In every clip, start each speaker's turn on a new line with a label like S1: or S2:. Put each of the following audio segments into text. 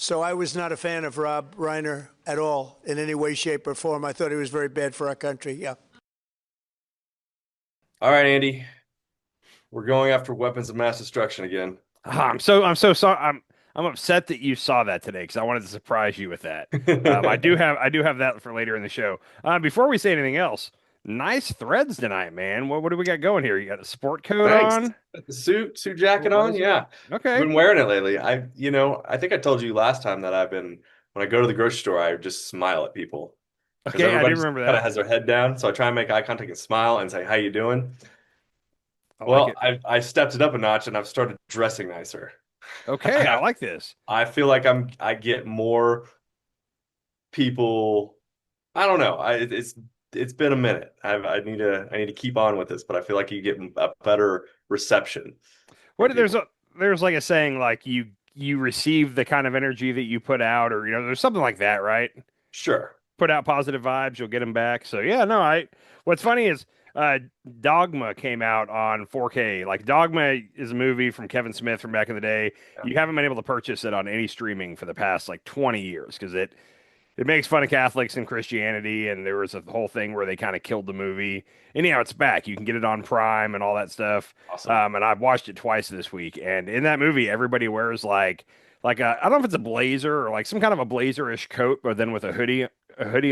S1: So I was not a fan of Rob Reiner at all in any way, shape, or form. I thought he was very bad for our country. Yeah.
S2: All right, Andy, we're going after weapons of mass destruction again.
S3: I'm so sorry. I'm upset that you saw that today because I wanted to surprise you with that. I do have that for later in the show. Before we say anything else, nice threads tonight, man. What do we got going here? You got a sport coat
S2: Thanks.
S3: on,
S2: Suit jacket
S3: little
S2: on.
S3: blazer.
S2: Yeah. I've
S3: Okay,
S2: been wearing it lately. I think I told you last time that when I go to the grocery store, I just smile at people because
S3: okay, I do
S2: everybody
S3: remember
S2: kind of
S3: that.
S2: has their head down. So I try and make eye contact and smile and say, "How you doing?"
S3: I like
S2: Well,
S3: it.
S2: I stepped it up a notch and I've started dressing nicer.
S3: Okay, I
S2: I
S3: like this.
S2: I feel like I get more people. I don't know. It's been a minute. I need to keep on with this, but I feel like you get a better reception from
S3: What there's
S2: people.
S3: a there's like a saying like you receive the kind of energy that you put out, or there's something like that, right?
S2: Sure.
S3: Put out positive vibes, you'll get them back. So yeah, no, I. What's funny is uh, Dogma came out on 4K. Like Dogma is a movie from Kevin Smith from back in the day.
S2: Yeah.
S3: You haven't been able to purchase it on any streaming for the past like 20 years because it makes fun of Catholics and Christianity, and there was a whole thing where they kind of killed the movie. Anyhow, it's back. You can get it on Prime and all that stuff.
S2: Awesome.
S3: And I've watched it twice this week. And in that movie, everybody wears like I don't know if it's a blazer or like some kind of a blazer-ish coat, but then with a hoodie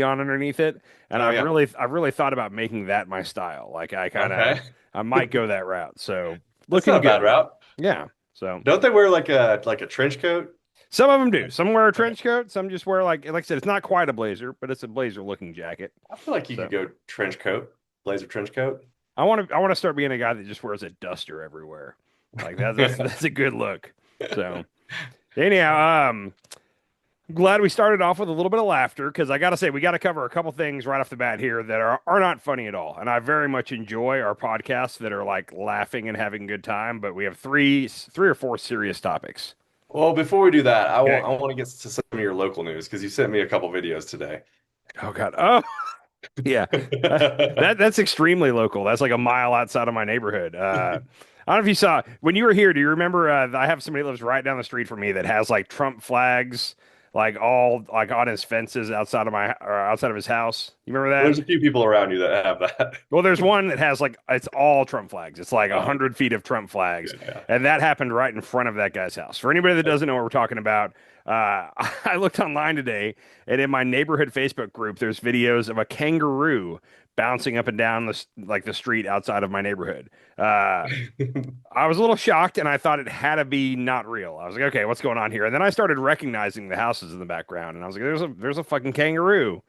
S3: on underneath it. And
S2: Oh yeah.
S3: I've really thought about making that my style. Like
S2: Okay.
S3: I might go that route. So
S2: That's
S3: looking
S2: not a bad
S3: good.
S2: route.
S3: Yeah. So
S2: Don't they wear like a trench coat?
S3: some of them do. Some wear a
S2: Okay.
S3: trench coat. Some just wear like I said, it's not quite a blazer, but it's a blazer looking jacket.
S2: I feel like you could
S3: So
S2: go trench coat, blazer trench coat.
S3: I want to start being a guy that just wears a duster everywhere. Like that's a good look. So anyhow, glad we started off with a little bit of laughter because I got to say we got to cover a couple things right off the bat here that are not funny at all, and I very much enjoy our podcasts that are like laughing and having a good time. But we have three or four serious topics.
S2: Well, before we do that,
S3: Okay.
S2: I want to get to some of your local news because you sent me a couple videos today.
S3: Oh God. Oh yeah. That's extremely local. That's like a mile outside of my neighborhood. I don't know if you saw when you were here. Do you remember? I have somebody that lives right down the street from me that has like Trump flags, like all like on his fences outside of my or outside of his house. You remember
S2: There's
S3: that?
S2: a few people around you that have that.
S3: Well, there's one that has like it's all Trump flags. It's like a
S2: Oh,
S3: 100 feet of Trump flags,
S2: yeah.
S3: and that happened right in front of that guy's house. For anybody that doesn't know what we're talking about, I looked online today, and in my neighborhood Facebook group, there's videos of a kangaroo bouncing up and down the street outside of my neighborhood. Uh, I was a little shocked, and I thought it had to be not real. I was like, okay, what's going on here? And then I started recognizing the houses in the background, and I was like, there's a fucking kangaroo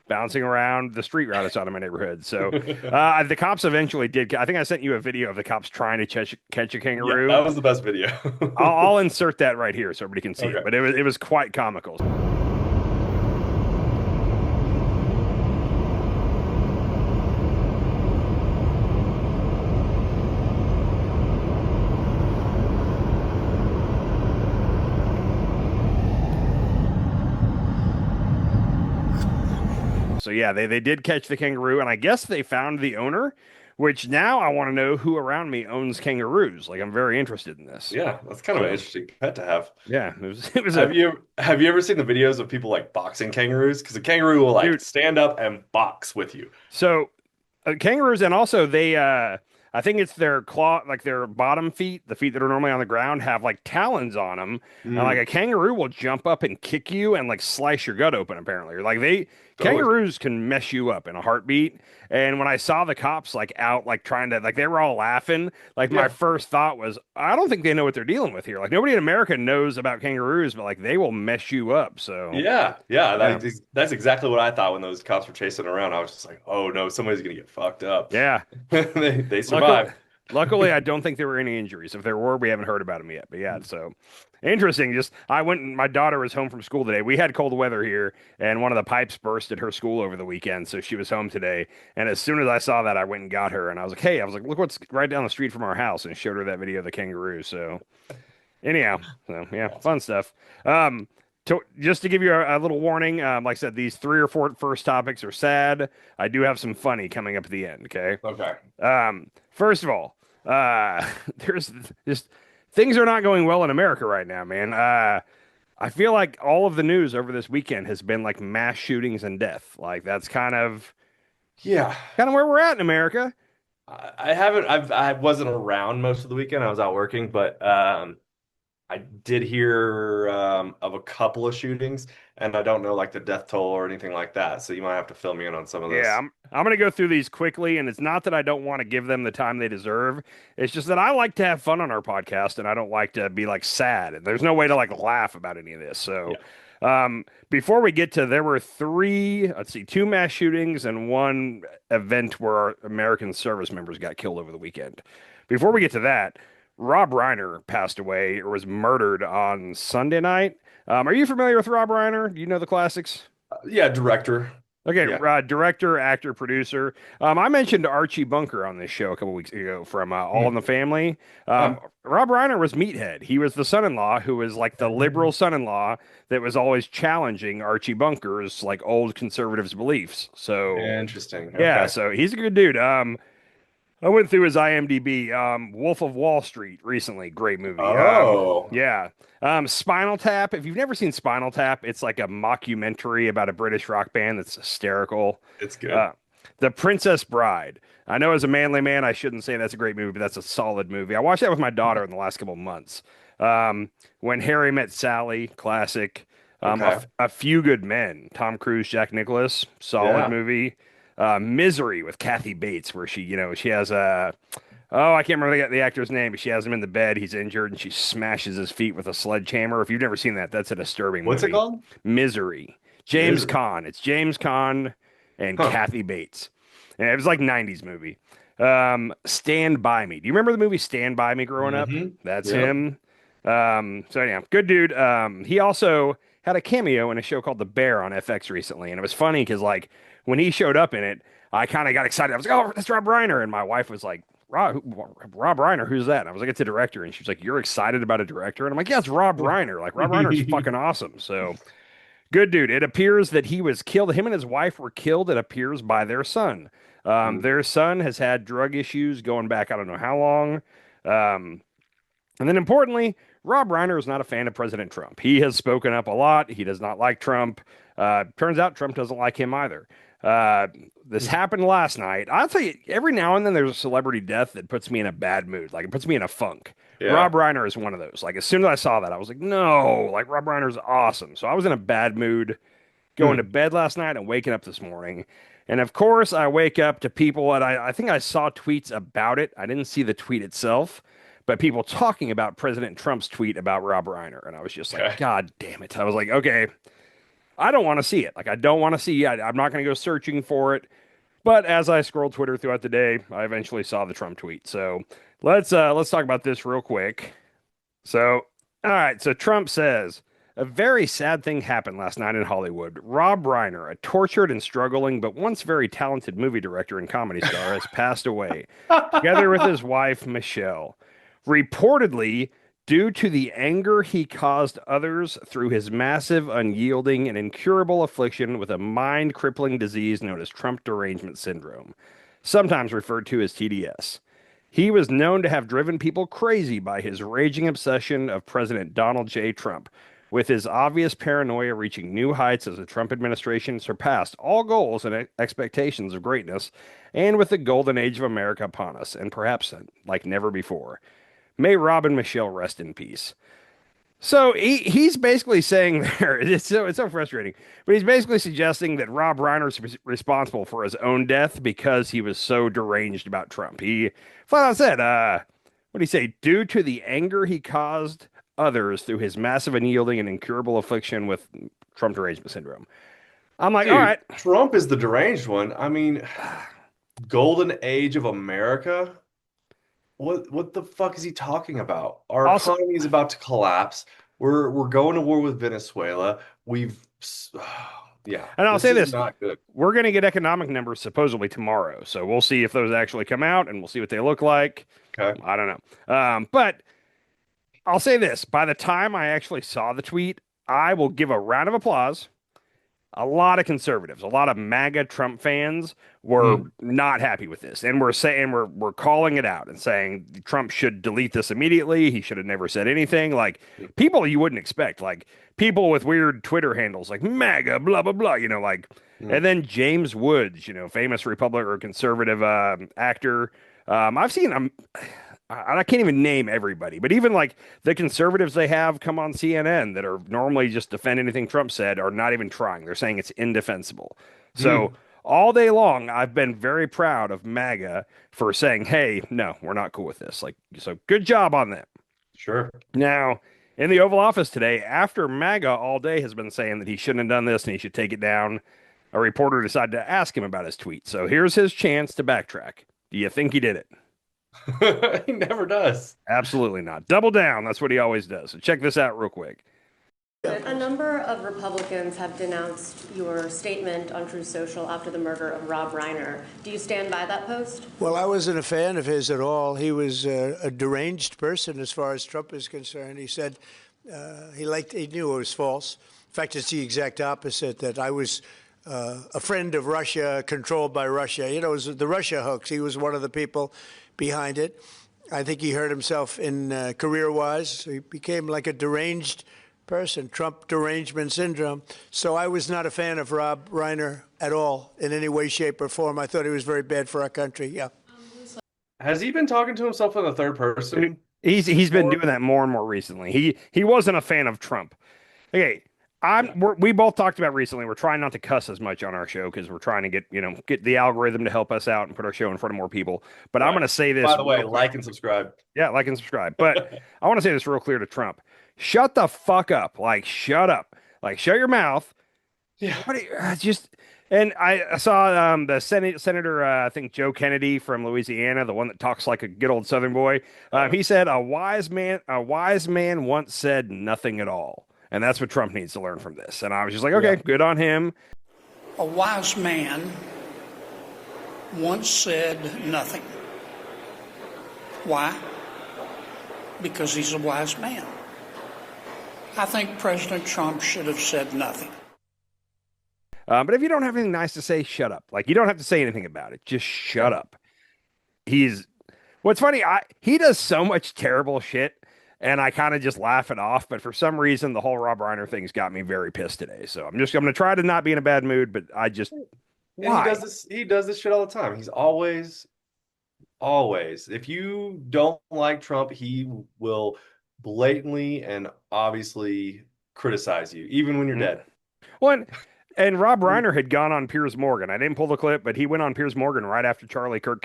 S3: bouncing around the street right outside of my neighborhood. So the cops eventually did. I think I sent you a video of the cops trying to catch a
S2: Yeah,
S3: kangaroo.
S2: that was the best video.
S3: I'll insert that right here so everybody can see it.
S2: Okay.
S3: But it was quite comical. So yeah, they did catch the kangaroo, and I guess they found the owner. Which now I want to know who around me owns kangaroos. Like I'm very interested in this.
S2: Yeah, that's kind of an
S3: So
S2: interesting pet to have.
S3: yeah, it was a
S2: Have you ever seen the videos of people like boxing kangaroos? Because a kangaroo will like
S3: dude.
S2: stand up and box with you.
S3: So kangaroos, and also I think it's their claw, like their bottom feet, the feet that are normally on the ground, have like talons on them, and like
S2: Mm,
S3: a kangaroo will jump up and kick you and like slice your gut open. Apparently, like
S2: totally.
S3: kangaroos can mess you up in a heartbeat. And when I saw the cops like out, like trying to, like they were all laughing. Like my
S2: Yeah.
S3: first thought was, I don't think they know what they're dealing with here. Like nobody in America knows about kangaroos, but like they will mess you up. So
S2: Yeah, yeah,
S3: yeah,
S2: that's exactly what I thought when those cops were chasing around. I was just like, oh no, somebody's gonna get fucked up.
S3: yeah.
S2: They
S3: Luckily,
S2: survived.
S3: luckily, I don't think there were any injuries. If there were, we haven't heard about them yet. But yeah, so interesting. Just I went and my daughter was home from school today. We had cold weather here, and one of the pipes burst at her school over the weekend, so she was home today. And as soon as I saw that, I went and got her, and I was like, "Hey," I was like, "Look what's right down the street from our house," and showed her that video of the kangaroo. So anyhow, so yeah,
S2: Awesome.
S3: fun stuff. Just to give you a little warning, like I said, these three or four first topics are sad. I do have some funny coming up at the end. Okay.
S2: Okay.
S3: First of all, there's just things are not going well in America right now, man. I feel like all of the news over this weekend has been like mass shootings and death. Like that's
S2: Yeah.
S3: kind of where we're at in America.
S2: I haven't I wasn't around most of the weekend. I was out working, but I did hear of a couple of shootings, and I don't know like the death toll or anything like that. So you might have to fill me in on some of
S3: Yeah,
S2: this.
S3: I'm gonna go through these quickly, and it's not that I don't want to give them the time they deserve. It's just that I like to have fun on our podcast, and I don't like to be like sad. And there's no way to like laugh about any of this. So,
S2: Yeah.
S3: before we get to, there were three, let's see, two mass shootings and one event where our American service members got killed over the weekend. Before we get to that, Rob Reiner passed away or was murdered on Sunday night. Are you familiar with Rob Reiner? Do you know the classics?
S2: Yeah, director.
S3: Okay,
S2: Yeah.
S3: director, actor, producer. I mentioned Archie Bunker on this show a couple weeks ago from All in
S2: Hmm.
S3: the Family.
S2: Huh.
S3: Rob Reiner was Meathead. He was the son-in-law who was like the liberal son-in-law that was always challenging Archie Bunker's like old conservatives' beliefs. So
S2: Interesting.
S3: yeah,
S2: Okay.
S3: so he's a good dude. I went through his IMDb. Wolf of Wall Street recently, great movie.
S2: Oh,
S3: Yeah. Spinal Tap. If you've never seen Spinal Tap, it's like a mockumentary about a British rock band that's hysterical.
S2: it's good.
S3: Uh, The Princess Bride. I know as a manly man, I shouldn't say that's a great movie, but that's a solid movie. I watched that with my daughter in the last couple of months. When Harry Met Sally, classic.
S2: Okay.
S3: A Few Good Men. Tom Cruise, Jack Nicholas, solid
S2: Yeah.
S3: movie. Misery with Kathy Bates, where she has a oh, I can't remember the actor's name, but she has him in the bed. He's injured, and she smashes his feet with a sledgehammer. If you've never seen that, that's a disturbing
S2: What's it
S3: movie.
S2: called?
S3: Misery. James
S2: Misery.
S3: Caan. It's James Caan and
S2: Huh.
S3: Kathy Bates. And it was like '90s movie. Stand By Me. Do you remember the movie Stand By Me growing up?
S2: Hmm.
S3: That's
S2: Yep.
S3: him. So yeah, good dude. He also had a cameo in a show called The Bear on FX recently, and it was funny because like when he showed up in it, I kind of got excited. I was like, "Oh, that's Rob Reiner," and my wife was like, Rob Reiner, who's that?" And I was like, "It's a director," and she was like, "You're excited about a director?" And I'm like, "Yeah, it's Rob Reiner. Like Rob Reiner's fucking awesome." So good dude. It appears that he was killed. Him and his wife were killed. It appears by their son. Their son has had drug issues going back, I don't know how long. Um, and then importantly, Rob Reiner is not a fan of President Trump. He has spoken up a lot. He does not like Trump. Turns out Trump doesn't like him either. Uh, this happened last night. I'll tell you, every now and then there's a celebrity death that puts me in a bad mood. Like it puts me in a funk.
S2: Yeah.
S3: Rob Reiner is one of those. Like as soon as I saw that, I was like, no, like Rob Reiner's awesome. So I was in a bad mood going to
S2: Hmm.
S3: bed last night and waking up this morning. And of course, I wake up to people, and I think I saw tweets about it. I didn't see the tweet itself, but people talking about President Trump's tweet about Rob Reiner. And I was just like,
S2: Okay.
S3: God damn it. I was like, okay, I don't want to see it. Like, I don't want to see it. I'm not going to go searching for it. But as I scrolled Twitter throughout the day, I eventually saw the Trump tweet. So let's talk about this real quick. So, all right. So Trump says a very sad thing happened last night in Hollywood. Rob Reiner, a tortured and struggling but once very talented movie director and comedy star, has passed away, together with his wife Michelle, reportedly due to the anger he caused others through his massive, unyielding, and incurable affliction with a mind-crippling disease known as Trump derangement syndrome, sometimes referred to as TDS. He was known to have driven people crazy by his raging obsession of President Donald J. Trump, with his obvious paranoia reaching new heights as the Trump administration surpassed all goals and expectations of greatness, and with the golden age of America upon us, and perhaps like never before. May Rob and Michelle rest in peace. So he's basically saying there, it's so frustrating, but he's basically suggesting that Rob Reiner's responsible for his own death because he was so deranged about Trump. He flat out said, what did he say? Due to the anger he caused others through his massive unyielding and incurable affliction with Trump derangement syndrome. I'm like, all
S2: Dude,
S3: right,
S2: Trump is the deranged one. I mean, golden age of America? What the fuck is he talking about? Our
S3: also,
S2: economy is about to collapse. We're going to war with Venezuela. Yeah,
S3: and I'll
S2: this
S3: say
S2: is
S3: this,
S2: not good.
S3: we're going to get economic numbers supposedly tomorrow. So we'll see if those actually come out and we'll see what they look like.
S2: Okay.
S3: I don't know. But I'll say this, by the time I actually saw the tweet, I will give a round of applause. a lot of conservatives, a lot of MAGA Trump fans were not happy with this, and we're calling it out and saying Trump should delete this immediately. He should have never said anything. Like people you wouldn't expect, like people with weird Twitter handles like MAGA, blah blah blah, like. And then James Woods, famous Republican or conservative actor. I've seen him. I can't even name everybody, but even like the conservatives they have come on CNN that are normally just defend anything Trump said are not even trying. They're saying it's indefensible. So all day long, I've been very proud of MAGA for saying, "Hey, no, we're not cool with this." Like, so good job on that.
S2: Sure.
S3: Now, in the Oval Office today, after MAGA all day has been saying that he shouldn't have done this and he should take it down, a reporter decided to ask him about his tweet. So here's his chance to backtrack. Do you think he did it?
S2: He never does.
S3: Absolutely not. Double down. That's what he always does. So check this out real quick.
S4: A number of Republicans have denounced your statement on Truth Social after the murder of Rob Reiner. Do you stand by that post?
S1: Well, I wasn't a fan of his at all. He was a deranged person as far as Trump is concerned. He said he knew it was false. In fact, it's the exact opposite, that I was a friend of Russia, controlled by Russia. It was the Russia hoax. He was one of the people behind it. I think he hurt himself in career-wise. He became like a deranged person, Trump derangement syndrome. So I was not a fan of Rob Reiner at all in any way, shape, or form. I thought he was very bad for our country. Yeah.
S2: Has he been talking to himself in the third person?
S3: He's been doing that more and more recently. He wasn't a fan of Trump. Okay. We both talked about recently. We're trying not to cuss as much on our show because we're trying to get the algorithm to help us out and put our show in front of more people. But I'm going to say this.
S2: By the way, like and subscribe.
S3: Yeah, like and subscribe. But I want to say this real clear to Trump. Shut the fuck up. Like, shut up. Like, shut your mouth.
S2: Yeah.
S3: And I saw the Senator, I think Joe Kennedy from Louisiana, the one that talks like a good old Southern boy. He said a wise man once said nothing at all. And that's what Trump needs to learn from this. And I was just like, okay, good on him.
S5: A wise man once said nothing. Why? Because he's a wise man. I think President Trump should have said nothing.
S3: But if you don't have anything nice to say, shut up. Like, you don't have to say anything about it. Just shut up. What's funny, he does so much terrible shit. And I kind of just laugh it off. But for some reason, the whole Rob Reiner thing's got me very pissed today. So I'm going to try to not be in a bad mood, but why?
S2: He does this shit all the time. He's always, if you don't like Trump, he will blatantly and obviously criticize you, even when you're dead.
S3: Well, and Rob Reiner had gone on Piers Morgan. I didn't pull the clip, but he went on Piers Morgan right after Charlie Kirk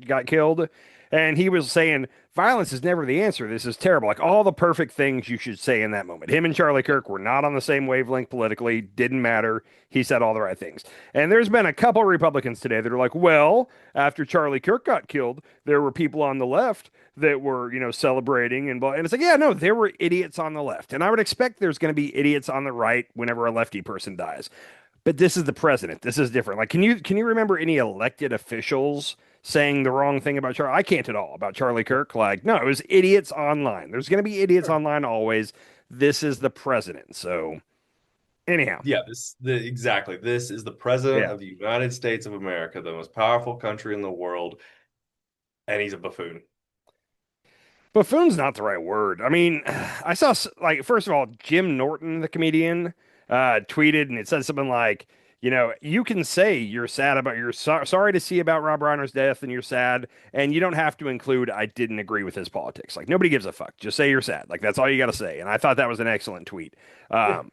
S3: got killed. And he was saying, violence is never the answer. This is terrible. Like all the perfect things you should say in that moment. Him and Charlie Kirk were not on the same wavelength politically. Didn't matter. He said all the right things. And there's been a couple of Republicans today that are like, well, after Charlie Kirk got killed, there were people on the left that were, celebrating and blah. And it's like, yeah, no, there were idiots on the left. And I would expect there's going to be idiots on the right whenever a lefty person dies. But this is the president. This is different. Like, can you remember any elected officials saying the wrong thing about Charlie? I can't at all about Charlie Kirk. Like, no, it was idiots online. There's going to be idiots online always. This is the president. So, anyhow.
S2: Yeah, exactly. This is the president of the United States of America, the most powerful country in the world, and he's a buffoon.
S3: Buffoon's not the right word. I mean, I saw, like, first of all, Jim Norton, the comedian, tweeted, and it said something like, you can say you're sad about sorry to see about Rob Reiner's death and you're sad, and you don't have to include I didn't agree with his politics. Like nobody gives a fuck. Just say you're sad. Like that's all you got to say. And I thought that was an excellent tweet. I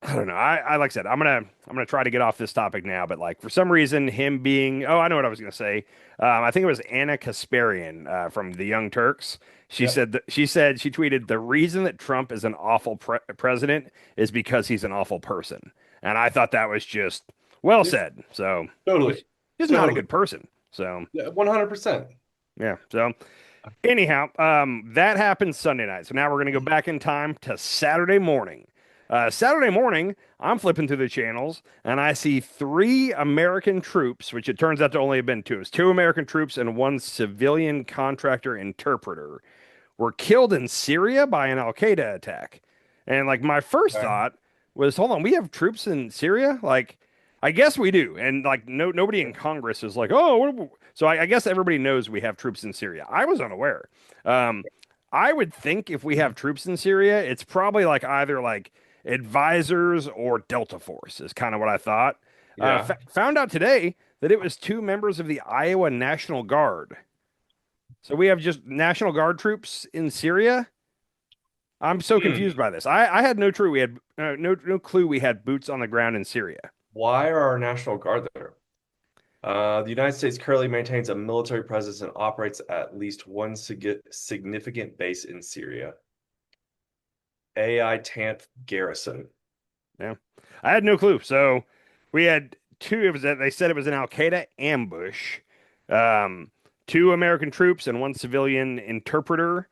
S3: don't know. I like I said, I'm gonna try to get off this topic now, but like for some reason, him being I know what I was gonna say. I think it was Anna Kasparian from the Young Turks. She said she tweeted the reason that Trump is an awful president is because he's an awful person, and I thought that was just well said. So
S2: totally,
S3: he's not a good person. So
S2: 100%.
S3: Yeah. So anyhow, that happened Sunday night. So now we're gonna go back in time to Saturday morning. Saturday morning, I'm flipping through the channels and I see 3 American troops, which it turns out to only have been 2. It was 2 American troops and 1 civilian contractor interpreter were killed in Syria by an Al-Qaeda attack. And like my first thought was, hold on, we have troops in Syria? Like, I guess we do. And like, nobody in Congress is like, oh, so I guess everybody knows we have troops in Syria. I was unaware. Um, I would think if we have troops in Syria, it's probably like either like advisors or Delta Force is kind of what I thought.
S2: Yeah.
S3: Found out today that it was two members of the Iowa National Guard. So we have just National Guard troops in Syria. I'm so
S2: Hmm.
S3: confused by this. I had no clue we had no clue we had boots on the ground in Syria.
S2: Why are our National Guard there? The United States currently maintains a military presence and operates at least one significant base in Syria. AI Tanf Garrison.
S3: Yeah, I had no clue. So we had two. It was they said it was an Al Qaeda ambush. Um, Two American troops and one civilian interpreter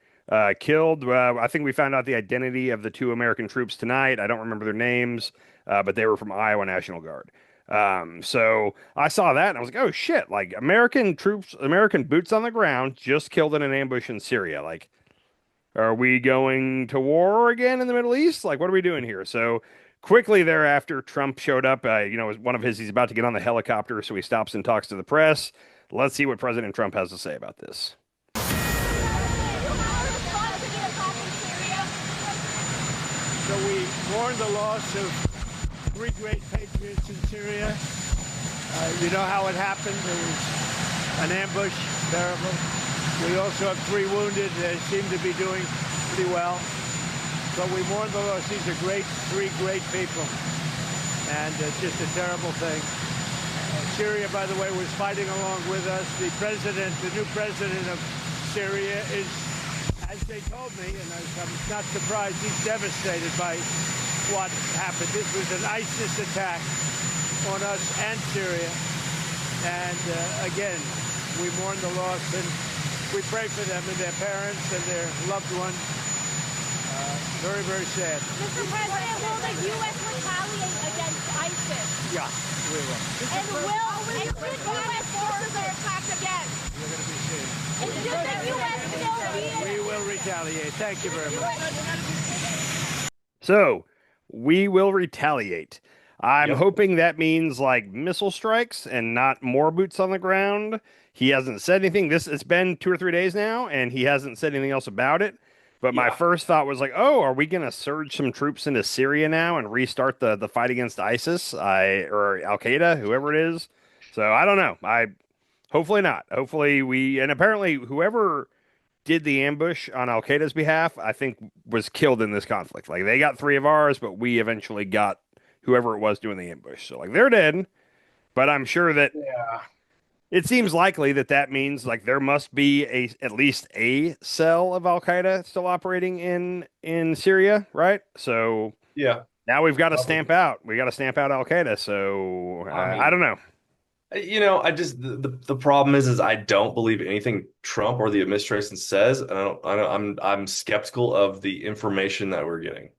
S3: killed. I think we found out the identity of the two American troops tonight. I don't remember their names, but they were from Iowa National Guard. So I saw that and I was like, oh shit, like American troops, American boots on the ground just killed in an ambush in Syria. Like, are we going to war again in the Middle East? Like, what are we doing here? So quickly thereafter, Trump showed up. One of he's about to get on the helicopter, so he stops and talks to the press. Let's see what President Trump has to say about this.
S1: So we mourn the loss of three great patriots in Syria. You know how it happened. It was an ambush, terrible. We also have three wounded. They seem to be doing pretty well. But we mourn the loss. These are three great people. And it's just a terrible thing. Syria, by the way, was fighting along with us. The new president of Syria is, as they told me, and I'm not surprised, he's devastated by what happened. This was an ISIS attack on us and Syria. And again, we mourn the loss and we pray for them and their parents and their loved ones. Very, very sad.
S6: Mr. President, will the U.S. retaliate against ISIS?
S1: Yeah, we will.
S6: And should U.S. forces are attacked again?
S1: You're going to be seeing.
S6: And should the U.S. still be
S1: We will retaliate. Thank you very much.
S3: So we will retaliate. I'm hoping that means like missile strikes and not more boots on the ground. He hasn't said anything. It's been 2 or 3 days now, and he hasn't said anything else about it. But my first thought was like, oh, are we going to surge some troops into Syria now and restart the fight against ISIS or Al Qaeda, whoever it is? So I don't know. Hopefully not. Hopefully and apparently whoever did the ambush on Al Qaeda's behalf, I think was killed in this conflict. Like they got 3 of ours, but we eventually got whoever it was doing the ambush. So like they're dead, but I'm sure that it seems likely that means like there must be at least a cell of Al Qaeda still operating in Syria, right? So now we've got to stamp out. We got to stamp out Al Qaeda. So I don't know.
S2: I just the problem is I don't believe anything Trump or the administration says, and I'm skeptical of the information that we're getting.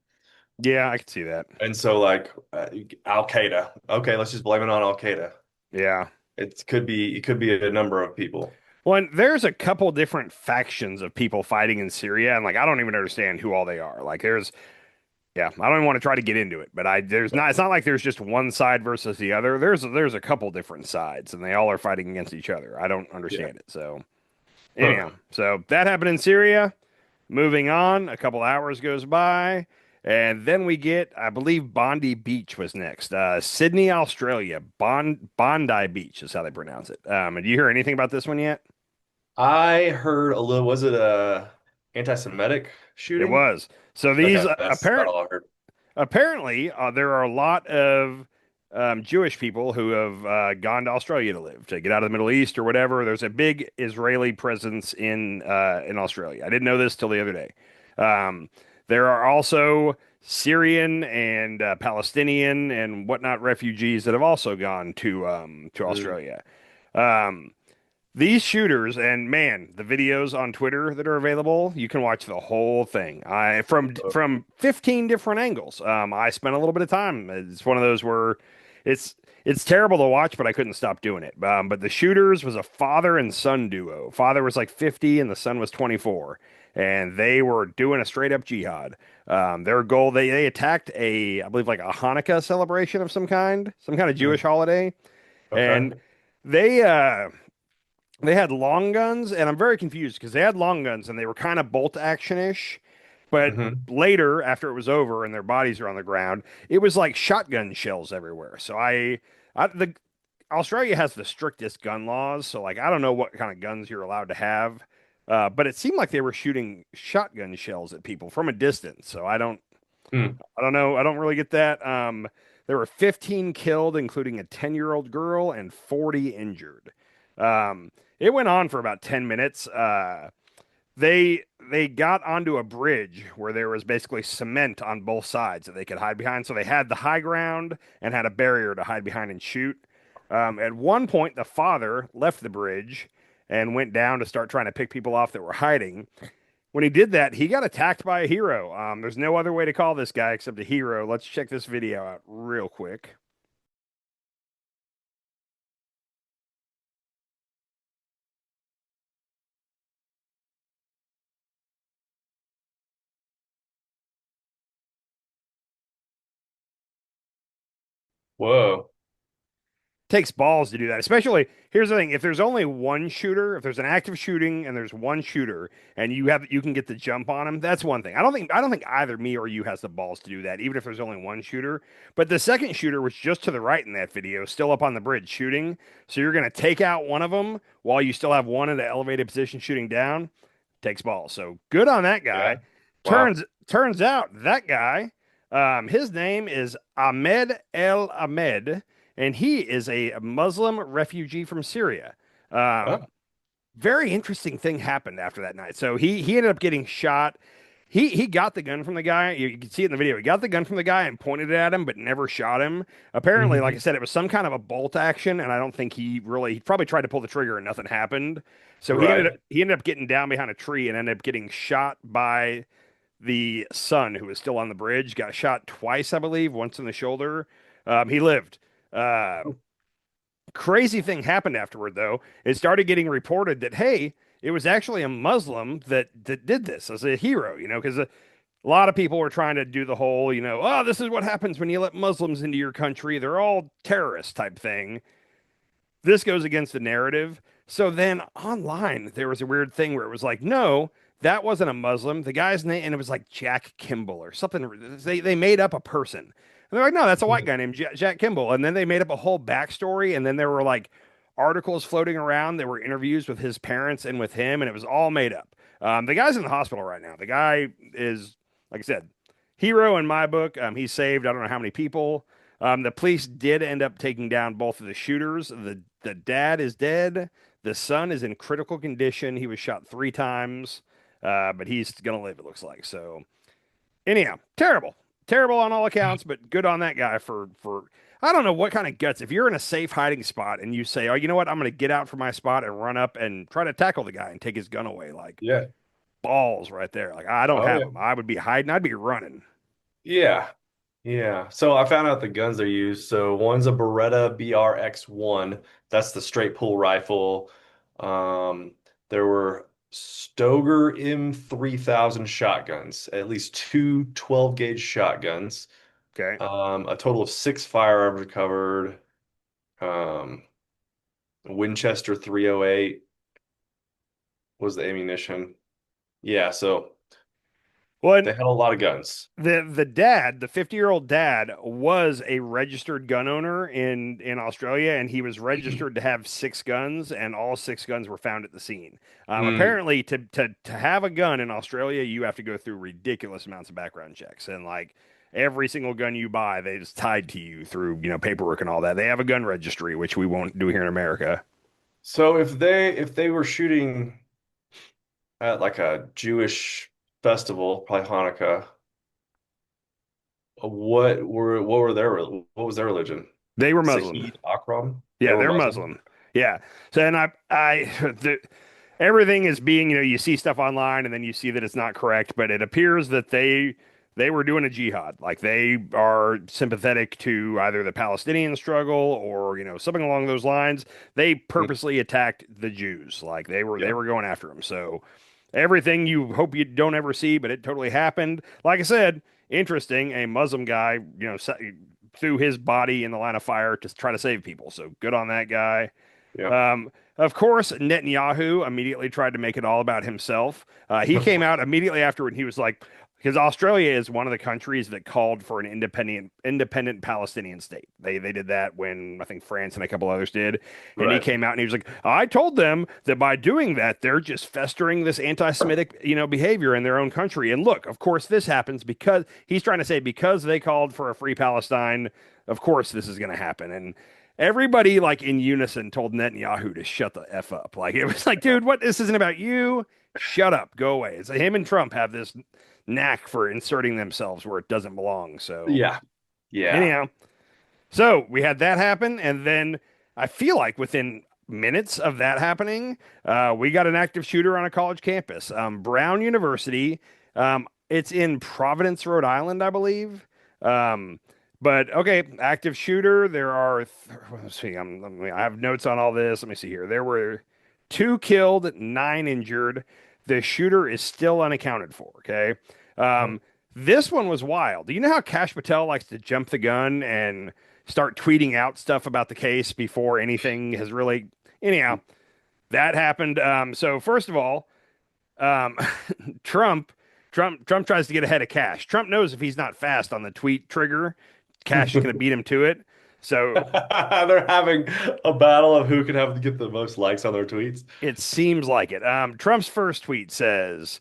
S3: Yeah, I can see that.
S2: And so like Al Qaeda, okay, let's just blame it on Al Qaeda.
S3: Yeah.
S2: It could be a number of people.
S3: Well, and there's a couple different factions of people fighting in Syria, and like I don't even understand who all they are. Like I don't even want to try to get into it, but it's not like there's just one side versus the other. There's a couple different sides, and they all are fighting against each other. I don't understand it. So anyhow, so that happened in Syria. Moving on, a couple hours goes by. And then we get, I believe Bondi Beach was next. Sydney, Australia. Bondi Beach is how they pronounce it. Do you hear anything about this one yet?
S2: I heard a little, was it a anti-Semitic shooting?
S3: It was. So these
S2: that's about all I heard.
S3: apparently there are a lot of Jewish people who have gone to Australia to get out of the Middle East or whatever. There's a big Israeli presence in Australia. I didn't know this till the other day. There are also Syrian and Palestinian and whatnot refugees that have also gone to Australia. These shooters, and man, the videos on Twitter that are available, you can watch the whole thing. From 15 different angles. I spent a little bit of time. It's one of those where it's terrible to watch, but I couldn't stop doing it. But the shooters was a father and son duo. Father was like 50 and the son was 24. and they were doing a straight up jihad. Their goal, they attacked I believe like a Hanukkah celebration of some kind of Jewish
S2: Mm.
S3: holiday,
S2: Okay.
S3: and they uh they had long guns, and I'm very confused because they had long guns and they were kind of bolt action-ish. But
S2: Hmm.
S3: later, after it was over and their bodies are on the ground, it was like shotgun shells everywhere. So the Australia has the strictest gun laws, so like I don't know what kind of guns you're allowed to have, but it seemed like they were shooting shotgun shells at people from a distance. So
S2: Mm.
S3: I don't know, I don't really get that. There were 15 killed, including a 10-year-old girl, and 40 injured. It went on for about 10 minutes. They got onto a bridge where there was basically cement on both sides that they could hide behind. So they had the high ground and had a barrier to hide behind and shoot. At one point, the father left the bridge and went down to start trying to pick people off that were hiding. When he did that, he got attacked by a hero. There's no other way to call this guy except a hero. Let's check this video out real quick.
S2: Whoa.
S3: Takes balls to do that. Especially, here's the thing: if there's only one shooter, if there's an active shooting and there's one shooter, and you can get the jump on him, that's one thing. I don't think either me or you has the balls to do that, even if there's only one shooter. But the second shooter was just to the right in that video, still up on the bridge shooting. So you're gonna take out one of them while you still have one in the elevated position shooting down. Takes balls. So good on that
S2: Yeah.
S3: guy.
S2: Wow.
S3: Turns out that guy, his name is Ahmed El Ahmed, and he is a Muslim refugee from Syria.
S2: Oh.
S3: Very interesting thing happened after that night. So he ended up getting shot. He got the gun from the guy. You can see it in the video. He got the gun from the guy and pointed it at him, but never shot him. Apparently, like I
S2: Hmm.
S3: said, it was some kind of a bolt action, and I don't think he probably tried to pull the trigger and nothing happened. So
S2: Right.
S3: he ended up getting down behind a tree and ended up getting shot by the son who was still on the bridge. Got shot twice, I believe, once in the shoulder. He lived. Uh, Crazy thing happened afterward, though. It started getting reported that, hey, it was actually a Muslim that did this as a hero, because a lot of people were trying to do the whole, oh, this is what happens when you let Muslims into your country. They're all terrorists type thing. This goes against the narrative. So then online, there was a weird thing where it was like, no, that wasn't a Muslim. The guy's name, and it was like Jack Kimball or something. They made up a person. And they're like, no, that's a white guy named Jack Kimball. And then they made up a whole backstory. And then there were like articles floating around. There were interviews with his parents and with him, and it was all made up. The guy's in the hospital right now. The guy is, like I said, hero in my book. He saved I don't know how many people. The police did end up taking down both of the shooters. The dad is dead. The son is in critical condition. He was shot 3 times, but he's gonna live. It looks like. So anyhow, terrible on all accounts, but good on that guy for. I don't know what kind of guts. If you're in a safe hiding spot and you say, "Oh, you know what? I'm going to get out from my spot and run up and try to tackle the guy and take his gun away," like
S2: Yeah.
S3: balls right there. Like I don't
S2: Oh
S3: have
S2: yeah.
S3: them. I would be hiding. I'd be running.
S2: Yeah. Yeah. So I found out the guns they use. So one's a Beretta BRX1. That's the straight pull rifle. There were Stoger M3000 shotguns, at least two 12 gauge shotguns.
S3: Okay.
S2: A total of 6 firearms recovered. Um, Winchester 308 was the ammunition. Yeah, so
S3: Well,
S2: they had a lot of guns.
S3: the dad, the 50-year-old dad, was a registered gun owner in Australia, and he was registered to have 6 guns, and all 6 guns were found at the scene.
S2: Mm.
S3: Apparently, to have a gun in Australia, you have to go through ridiculous amounts of background checks, and like every single gun you buy, they just tied to you through paperwork and all that. They have a gun registry, which we won't do here in America.
S2: So if they were shooting at like a Jewish festival, probably Hanukkah, what was their religion?
S3: They were Muslim.
S2: Saeed Akram? They
S3: Yeah,
S2: were
S3: they're
S2: Muslim.
S3: Muslim. Yeah. So and everything is being, you see stuff online and then you see that it's not correct, but it appears that they were doing a jihad. Like they are sympathetic to either the Palestinian struggle or, something along those lines. They
S2: Mm.
S3: purposely attacked the Jews. Like they
S2: Yeah.
S3: were going after them. So everything you hope you don't ever see, but it totally happened. Like I said, interesting. A Muslim guy, threw his body in the line of fire to try to save people. So good on that guy.
S2: Yeah.
S3: Of course, Netanyahu immediately tried to make it all about himself. He came out immediately after when he was like, because Australia is one of the countries that called for an independent Palestinian state. They did that when I think France and a couple others did. And he
S2: Right.
S3: came out and he was like, I told them that by doing that, they're just festering this anti-Semitic, behavior in their own country. And look, of course, this happens because he's trying to say because they called for a free Palestine, of course this is going to happen. And everybody like in unison told Netanyahu to shut the F up. Like it was like, dude, what? This isn't about you. Shut up. Go away. It's him and Trump have this knack for inserting themselves where it doesn't belong. So
S2: Yeah. Yeah.
S3: anyhow, so we had that happen, and then I feel like within minutes of that happening, we got an active shooter on a college campus, Brown University. It's in Providence, Rhode Island, I believe. But okay, active shooter. There are, let's see, I have notes on all this. Let me see here. There were 2 killed, 9 injured. The shooter is still unaccounted for. Okay. This one was wild. Do you know how Kash Patel likes to jump the gun and start tweeting out stuff about the case before anything has really, anyhow, that happened. So first of all, Trump tries to get ahead of Kash. Trump knows if he's not fast on the tweet trigger, Kash is going to beat him to it. So
S2: they're having a battle of who can get the most likes on their tweets.
S3: it seems like it. Trump's first tweet says,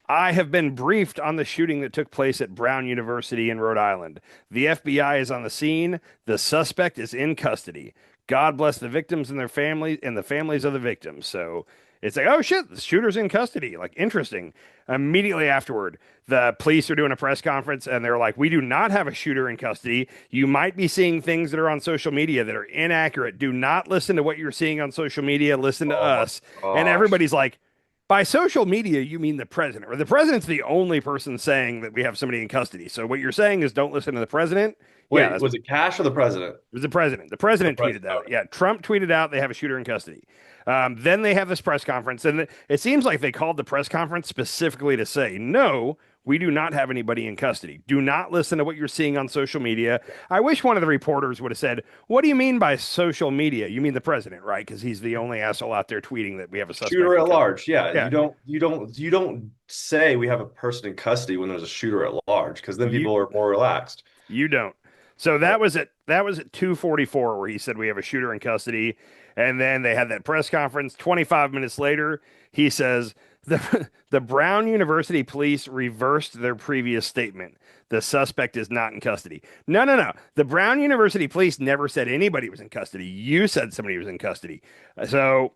S3: I have been briefed on the shooting that took place at Brown University in Rhode Island. The FBI is on the scene. The suspect is in custody. God bless the victims and their families and the families of the victims. So it's like, oh shit, the shooter's in custody. Like, interesting. Immediately afterward, the police are doing a press conference and they're like, we do not have a shooter in custody. You might be seeing things that are on social media that are inaccurate. Do not listen to what you're seeing on social media. Listen to us. And everybody's like, by social media, you mean the president, or the president's the only person saying that we have somebody in custody. So what you're saying is don't listen to the president.
S2: Wait,
S3: Yeah,
S2: was it Cash or the president?
S3: it was the president. The president tweeted that.
S2: Okay.
S3: Yeah, Trump tweeted out they have a shooter in custody. Then they have this press conference, and it seems like they called the press conference specifically to say, no, we do not have anybody in custody. Do not listen to what you're seeing on social media. I wish one of the reporters would have said, what do you mean by social media? You mean the president, right? Because he's the only asshole out there tweeting that we have a suspect.
S2: Shooter at large.
S3: Yeah.
S2: You don't say we have a person in custody when there's a shooter at large, because then people are more relaxed.
S3: You don't. So that was at 2:44 where he said we have a shooter in custody. And then they had that press conference. 25 minutes later, he says the Brown University police reversed their previous statement. The suspect is not in custody. No. The Brown University police never said anybody was in custody. You said somebody was in custody. So,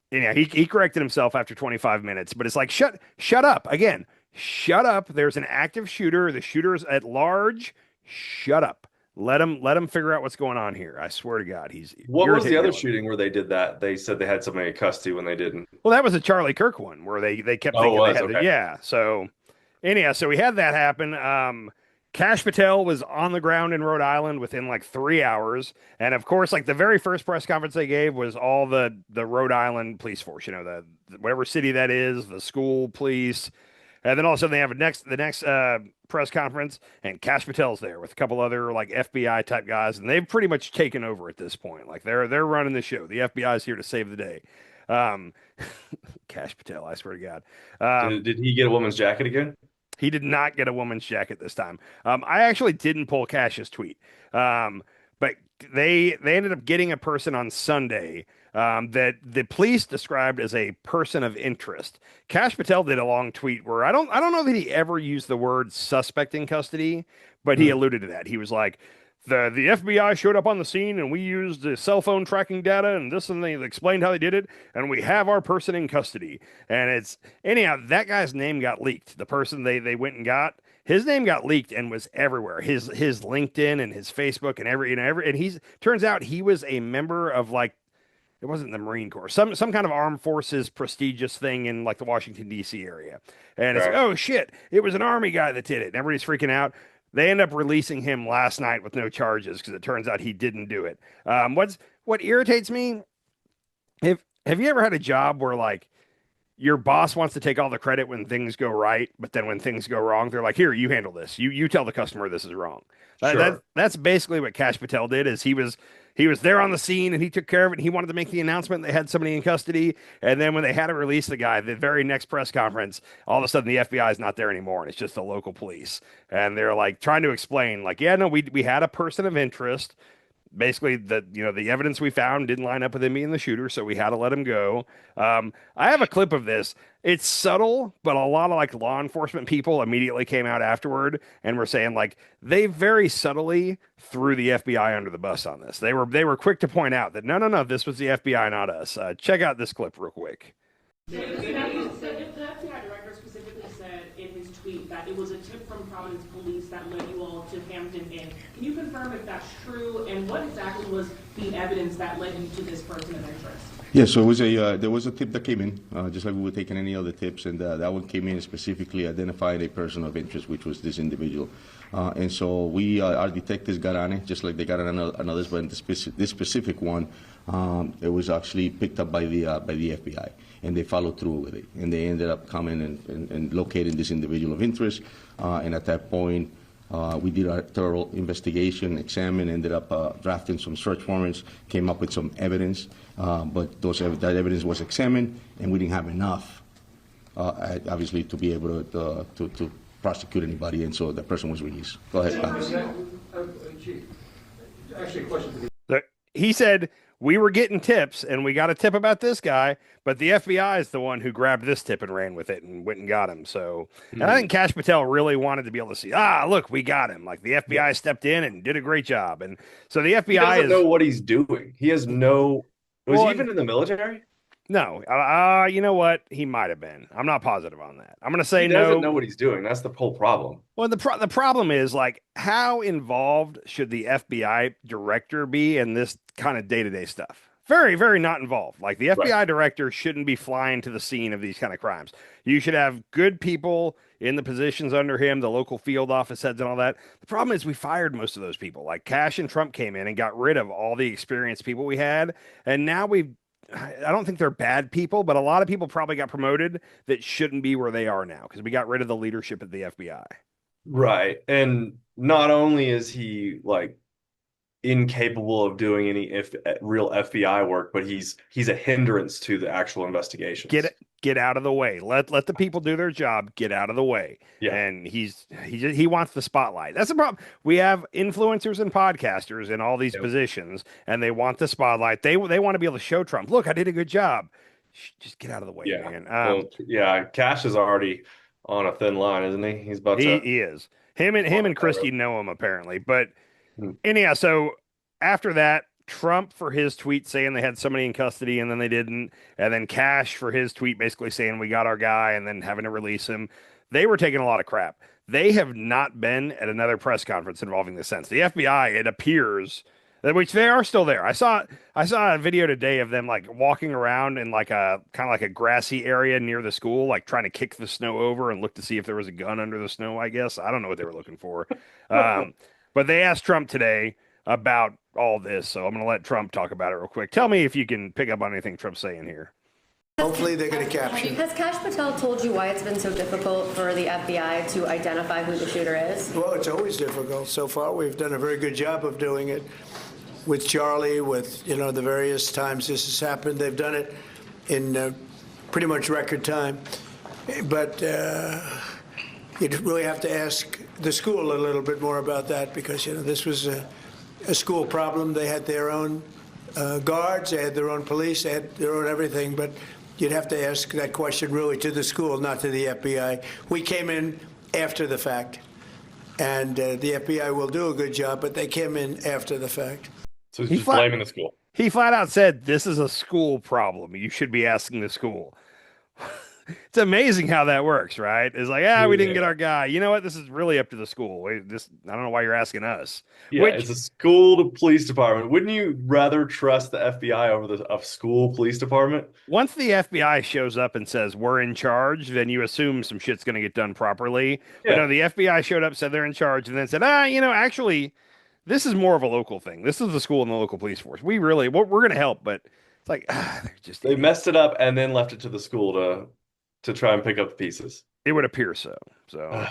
S3: he corrected himself after 25 minutes. But it's like, shut up. Again, shut up. There's an active shooter. The shooter's at large. Shut up. Let him figure out what's going on here. I swear to God,
S2: What was the other shooting where they did that? They said they had somebody in custody when they didn't.
S3: Well, that was a Charlie Kirk one where they kept thinking they had yeah. So anyhow, so we had that happen. Kash Patel was on the ground in Rhode Island within like 3 hours, and of course, like the very first press conference they gave was all the Rhode Island police force. The whatever city that is, the school police. And then all of a sudden they have the next press conference, and Kash Patel's there with a couple other like FBI type guys, and they've pretty much taken over at this point. Like they're running the show. The FBI is here to save the day. Kash Patel, I swear to God.
S2: Did he get a woman's jacket again?
S3: He did not get a woman's jacket this time. I actually didn't pull Kash's tweet, but they ended up getting a person on Sunday that the police described as a person of interest. Kash Patel did a long tweet where I don't know that he ever used the word suspect in custody, but he alluded to that. He was like, the FBI showed up on the scene and we used the cell phone tracking data and this, and they explained how they did it, and we have our person in custody. And it's anyhow, that guy's name got leaked. The person they went and got, his name got leaked and was everywhere. His LinkedIn and his Facebook and every and turns out he was a member of like, it wasn't the Marine Corps, some kind of armed forces prestigious thing in like the Washington D.C. area. And it's like, oh shit, it was an Army guy that did it. And everybody's freaking out. They end up releasing him last night with no charges because it turns out he didn't do it. What irritates me, have you ever had a job where like your boss wants to take all the credit when things go right, but then when things go wrong, they're like, "Here, you handle this. You tell the customer this is wrong."
S2: Sure.
S3: That's basically what Cash Patel did. Is he was there on the scene and he took care of it. And he wanted to make the announcement they had somebody in custody, and then when they had to release the guy, the very next press conference, all of a sudden the FBI is not there anymore, and it's just the local police, and they're like trying to explain, like, "Yeah, no, we had a person of interest." Basically, the evidence we found didn't line up with him being the shooter, so we had to let him go. I have a clip of this. It's subtle, but a lot of like law enforcement people immediately came out afterward and were saying like they very subtly threw the FBI under the bus on this. They were quick to point out that no, this was the FBI, not us. Check out this clip real quick.
S7: So if the FBI director specifically said in his tweet that it was a tip from Providence Police that led you all to Hampton Inn, can you confirm if that's true, and what exactly was the evidence that led you to this person of interest?
S8: Yeah, so it was there was a tip that came in, just like we were taking any other tips, and that one came in specifically identifying a person of interest, which was this individual. And so our detectives got on it, just like they got on others, but in this specific one, it was actually picked up by the FBI, and they followed through with it, and they ended up coming and locating this individual of interest, and at that point, we did our thorough investigation, examined, ended up drafting some search warrants, came up with some evidence, but that evidence was examined, and we didn't have enough, obviously, to be able to prosecute anybody, and so the person was released. Go ahead, Tom.
S9: Actually, a question for
S3: He said, "We were getting tips, and we got a tip about this guy, but the FBI is the one who grabbed this tip and ran with it and went and got him." So, and I think Cash Patel really wanted to be able to see, look, we got him. Like the FBI stepped in and did a great job, and so the FBI
S2: doesn't know what he's doing. He has no. Was he even in the military?
S3: No. You know what? He might have been. I'm not positive on that. I'm going to say
S2: He
S3: no.
S2: doesn't know what he's doing. That's the whole problem.
S3: Well, the problem is like how involved should the FBI director be in this kind of day-to-day stuff? Very, very not involved. Like the FBI director shouldn't be flying to the scene of these kind of crimes. You should have good people in the positions under him, the local field office heads and all that. The problem is we fired most of those people. Like Cash and Trump came in and got rid of all the experienced people we had. And now I don't think they're bad people, but a lot of people probably got promoted that shouldn't be where they are now because we got rid of the leadership at the FBI.
S2: Right. And not only is he like incapable of doing any real FBI work, but he's a hindrance to the actual investigations.
S3: Get out of the way. Let the people do their job. Get out of the way.
S2: Yeah.
S3: And he wants the spotlight. That's the problem. We have influencers and podcasters in all these positions, and they want the spotlight. They want to be able to show Trump, look, I did a good job. Just get out of the way, man.
S2: Cash is already on a thin line, isn't he? He's about to.
S3: He is. Him and Christie know him apparently, but anyhow. So after that, Trump for his tweet saying they had somebody in custody and then they didn't, and then Cash for his tweet basically saying we got our guy and then having to release him. They were taking a lot of crap. They have not been at another press conference involving this since. The FBI, it appears, which they are still there. I saw a video today of them like walking around in like a kind of like a grassy area near the school, like trying to kick the snow over and look to see if there was a gun under the snow, I guess. I don't know what they were looking for. But they asked Trump today about all this, so I'm going to let Trump talk about it real quick. Tell me if you can pick up on anything Trump's saying here.
S1: Hopefully they're going to capture.
S4: Has Cash Patel told you why it's been so difficult for the FBI to identify who the shooter is?
S1: Well, it's always difficult. So far, we've done a very good job of doing it with Charlie, with the various times this has happened. They've done it in pretty much record time. But you really have to ask the school a little bit more about that because this was a school problem. They had their own guards, they had their own police, they had their own everything, but you'd have to ask that question really to the school, not to the FBI. We came in after the fact, and the FBI will do a good job, but they came in after the fact.
S2: So he's just blaming the school.
S3: He flat out said, this is a school problem. You should be asking the school. It's amazing how that works, right? It's like, we didn't get our guy. You know what? This is really up to the school. I don't know why you're asking us.
S2: Yeah, it's a school to police department. Wouldn't you rather trust the FBI over a school police department?
S3: Once the FBI shows up and says we're in charge, then you assume some shit's going to get done properly. Yeah. But no, the FBI showed up, said they're in charge, and then said, actually, this is more of a local thing. This is the school and the local police force. We're going to help, but it's like,
S2: they messed it up and then left it to the school to to try and pick up the pieces.
S3: It would appear so. So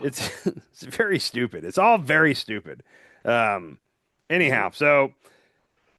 S3: it's it's very stupid. It's all very stupid. Anyhow, so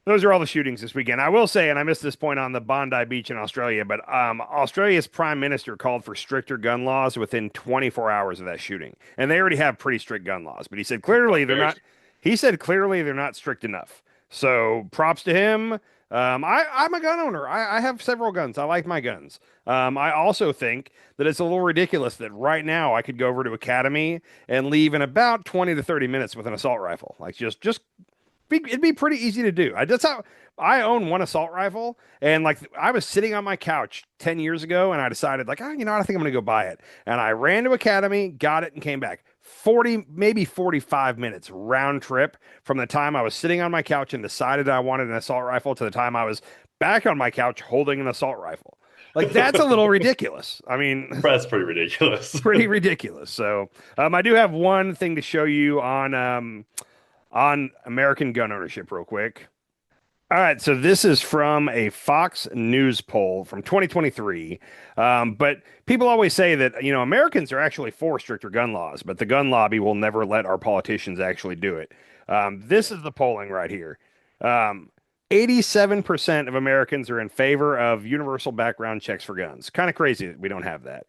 S3: those are all the shootings this weekend. I will say, and I missed this point on the Bondi Beach in Australia, but Australia's prime minister called for stricter gun laws within 24 hours of that shooting, and they already have pretty strict gun laws. But he said clearly they're not. He said clearly they're not strict enough. So props to him. I'm a gun owner. I have several guns. I like my guns. I also think that it's a little ridiculous that right now I could go over to Academy and leave in about 20 to 30 minutes with an assault rifle. Like it'd be pretty easy to do. That's how I own one assault rifle, and like I was sitting on my couch 10 years ago, and I decided like, oh, you know what, I think I'm gonna go buy it. And I ran to Academy, got it, and came back. 40, maybe 45 minutes round trip from the time I was sitting on my couch and decided I wanted an assault rifle to the time I was back on my couch holding an assault rifle. Like that's a little ridiculous. I mean,
S2: that's pretty ridiculous.
S3: Pretty ridiculous. So I do have one thing to show you on American gun ownership real quick. All right, so this is from a Fox News poll from 2023. But people always say that, you know, Americans are actually for stricter gun laws, but the gun lobby will never let our politicians actually do it. This is the polling right here. 87% of Americans are in favor of universal background checks for guns. Kind of crazy that we don't have that.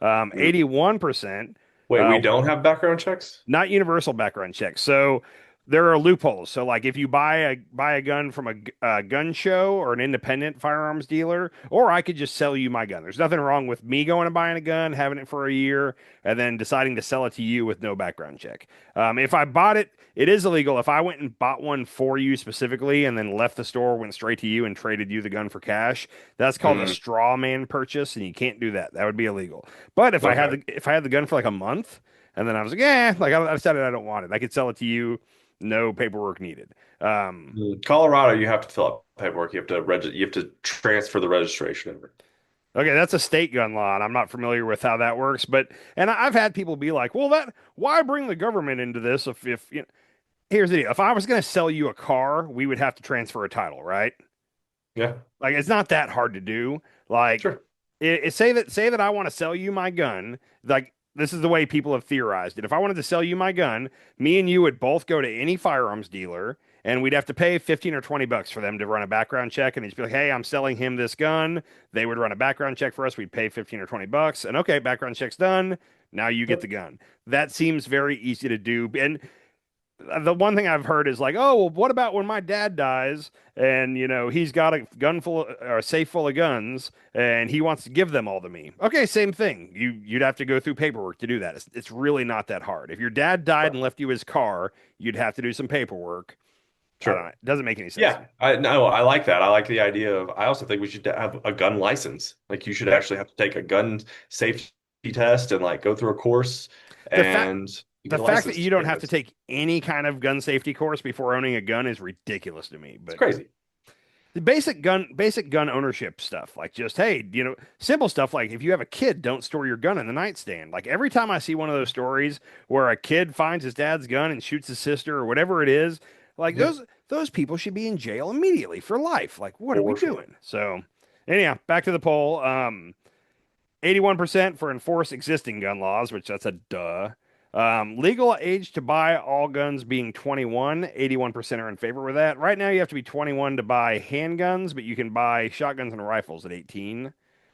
S3: 81%.
S2: Wait, we don't have background checks?
S3: Not universal background checks. So there are loopholes. So like if you buy a gun from a gun show or an independent firearms dealer, or I could just sell you my gun. There's nothing wrong with me going and buying a gun, having it for a year, and then deciding to sell it to you with no background check. If I bought it, it is illegal. If I went and bought one for you specifically and then left the store, went straight to you and traded you the gun for cash, that's called a straw man purchase, and you can't do that. That would be illegal. But if I had the gun for like a month, and then I was like, I decided I don't want it, I could sell it to you. No paperwork needed.
S2: Colorado, you have to fill out paperwork. You have to transfer the registration over.
S3: Okay, that's a state gun law, and I'm not familiar with how that works. And I've had people be like, "Well, why bring the government into this? If you know, here's the deal: if I was going to sell you a car, we would have to transfer a title, right?
S2: Yeah,
S3: like it's not that hard to do. Like,
S2: sure.
S3: Say that I want to sell you my gun, like. This is the way people have theorized it. If I wanted to sell you my gun, me and you would both go to any firearms dealer, and we'd have to pay 15 or 20 bucks for them to run a background check. And they'd be like, hey, I'm selling him this gun. They would run a background check for us. We'd pay 15 or 20 bucks. And okay, background check's done. Now you get the gun. That seems very easy to do. And the one thing I've heard is like, oh, well, what about when my dad dies and, you know, he's got a gun full or a safe full of guns and he wants to give them all to me? Okay, same thing. You'd have to go through paperwork to do that. It's really not that hard. If your dad died and left you his car, you'd have to do some paperwork.
S2: Sure.
S3: It doesn't make any sense.
S2: Yeah, I like that. I like the idea of, I also think we should have a gun license. Like you should actually have to take a gun safety test and like go through a course
S3: The fact that you don't have to take any kind of gun safety course before owning a gun is ridiculous to me. But
S2: it's crazy.
S3: The basic gun ownership stuff, like just, hey, you know, simple stuff like if you have a kid, don't store your gun in the nightstand. Like every time I see one of those stories where a kid finds his dad's gun and shoots his sister or whatever it is, like those people should be in jail immediately for life. Like, what are we doing? So anyhow, back to the poll. 81% for enforce existing gun laws, which that's a duh. Legal age to buy all guns being 21, 81% are in favor with that. Right now, you have to be 21 to buy handguns, but you can buy shotguns and rifles at 18.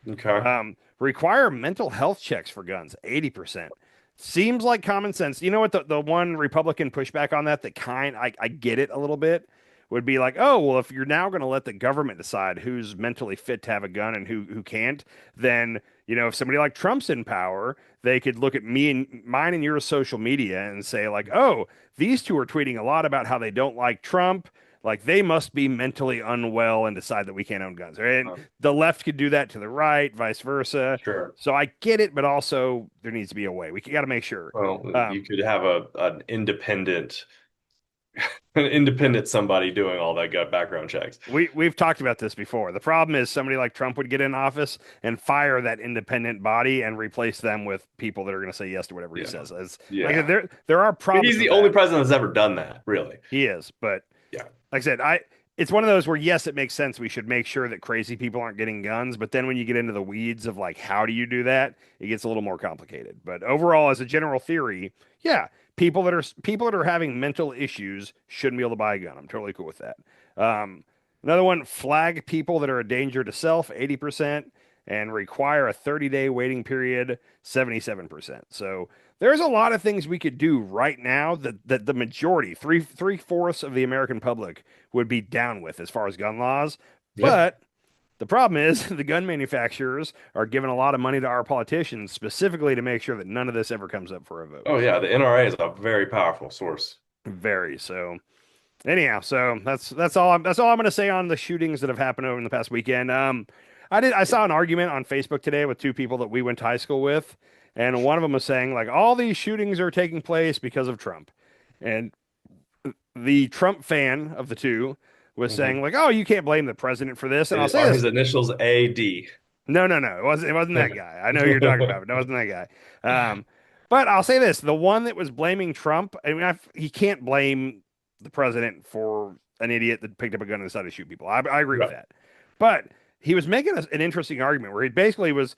S2: Okay.
S3: Require mental health checks for guns, 80%. Seems like common sense. You know what the one Republican pushback on that I get it a little bit, would be like, oh, well, if you're now going to let the government decide who's mentally fit to have a gun and who can't, then, you know, if somebody like Trump's in power, they could look at mine and your social media and say like, oh, these two are tweeting a lot about how they don't like Trump. Like they must be mentally unwell and decide that we can't own guns. And the left could do that to the right, vice versa.
S2: Sure.
S3: So I get it, but also there needs to be a way. We got to make sure.
S2: Well, you could have an independent somebody doing all that gut background checks.
S3: We've talked about this before. The problem is somebody like Trump would get in office and fire that independent body and replace them with people that are going to say yes to whatever he says. Like there are problems.
S2: He's the only president that's ever done that, really.
S3: He is, but
S2: yeah,
S3: like I said, it's one of those where, yes, it makes sense. We should make sure that crazy people aren't getting guns. But then when you get into the weeds of like, how do you do that? It gets a little more complicated. But overall, as a general theory, yeah, people that are having mental issues shouldn't be able to buy a gun. I'm totally cool with that. Um, Another one, flag people that are a danger to self, 80%, and require a 30-day waiting period, 77%. So there's a lot of things we could do right now that the majority, three-fourths of the American public would be down with as far as gun laws.
S2: Yeah.
S3: But the problem is the gun manufacturers are giving a lot of money to our politicians specifically to make sure that none of this ever comes up for a vote.
S2: Oh yeah, the NRA is a very powerful source.
S3: Very so. Anyhow, so that's all I'm going to say on the shootings that have happened over the past weekend. I saw an argument on Facebook today with two people that we went to high school with, and one of them was saying like all these shootings are taking place because of Trump, and the Trump fan of the two was saying like, oh, you can't blame the president for this, and I'll say
S2: Are
S3: this.
S2: his initials AD?
S3: No, it wasn't that guy. I know who you're talking about, but it wasn't that guy. But I'll say this: the one that was blaming Trump, I mean, he can't blame the president for an idiot that picked up a gun and decided to shoot people. I agree with that. But he was making an interesting argument where he basically was,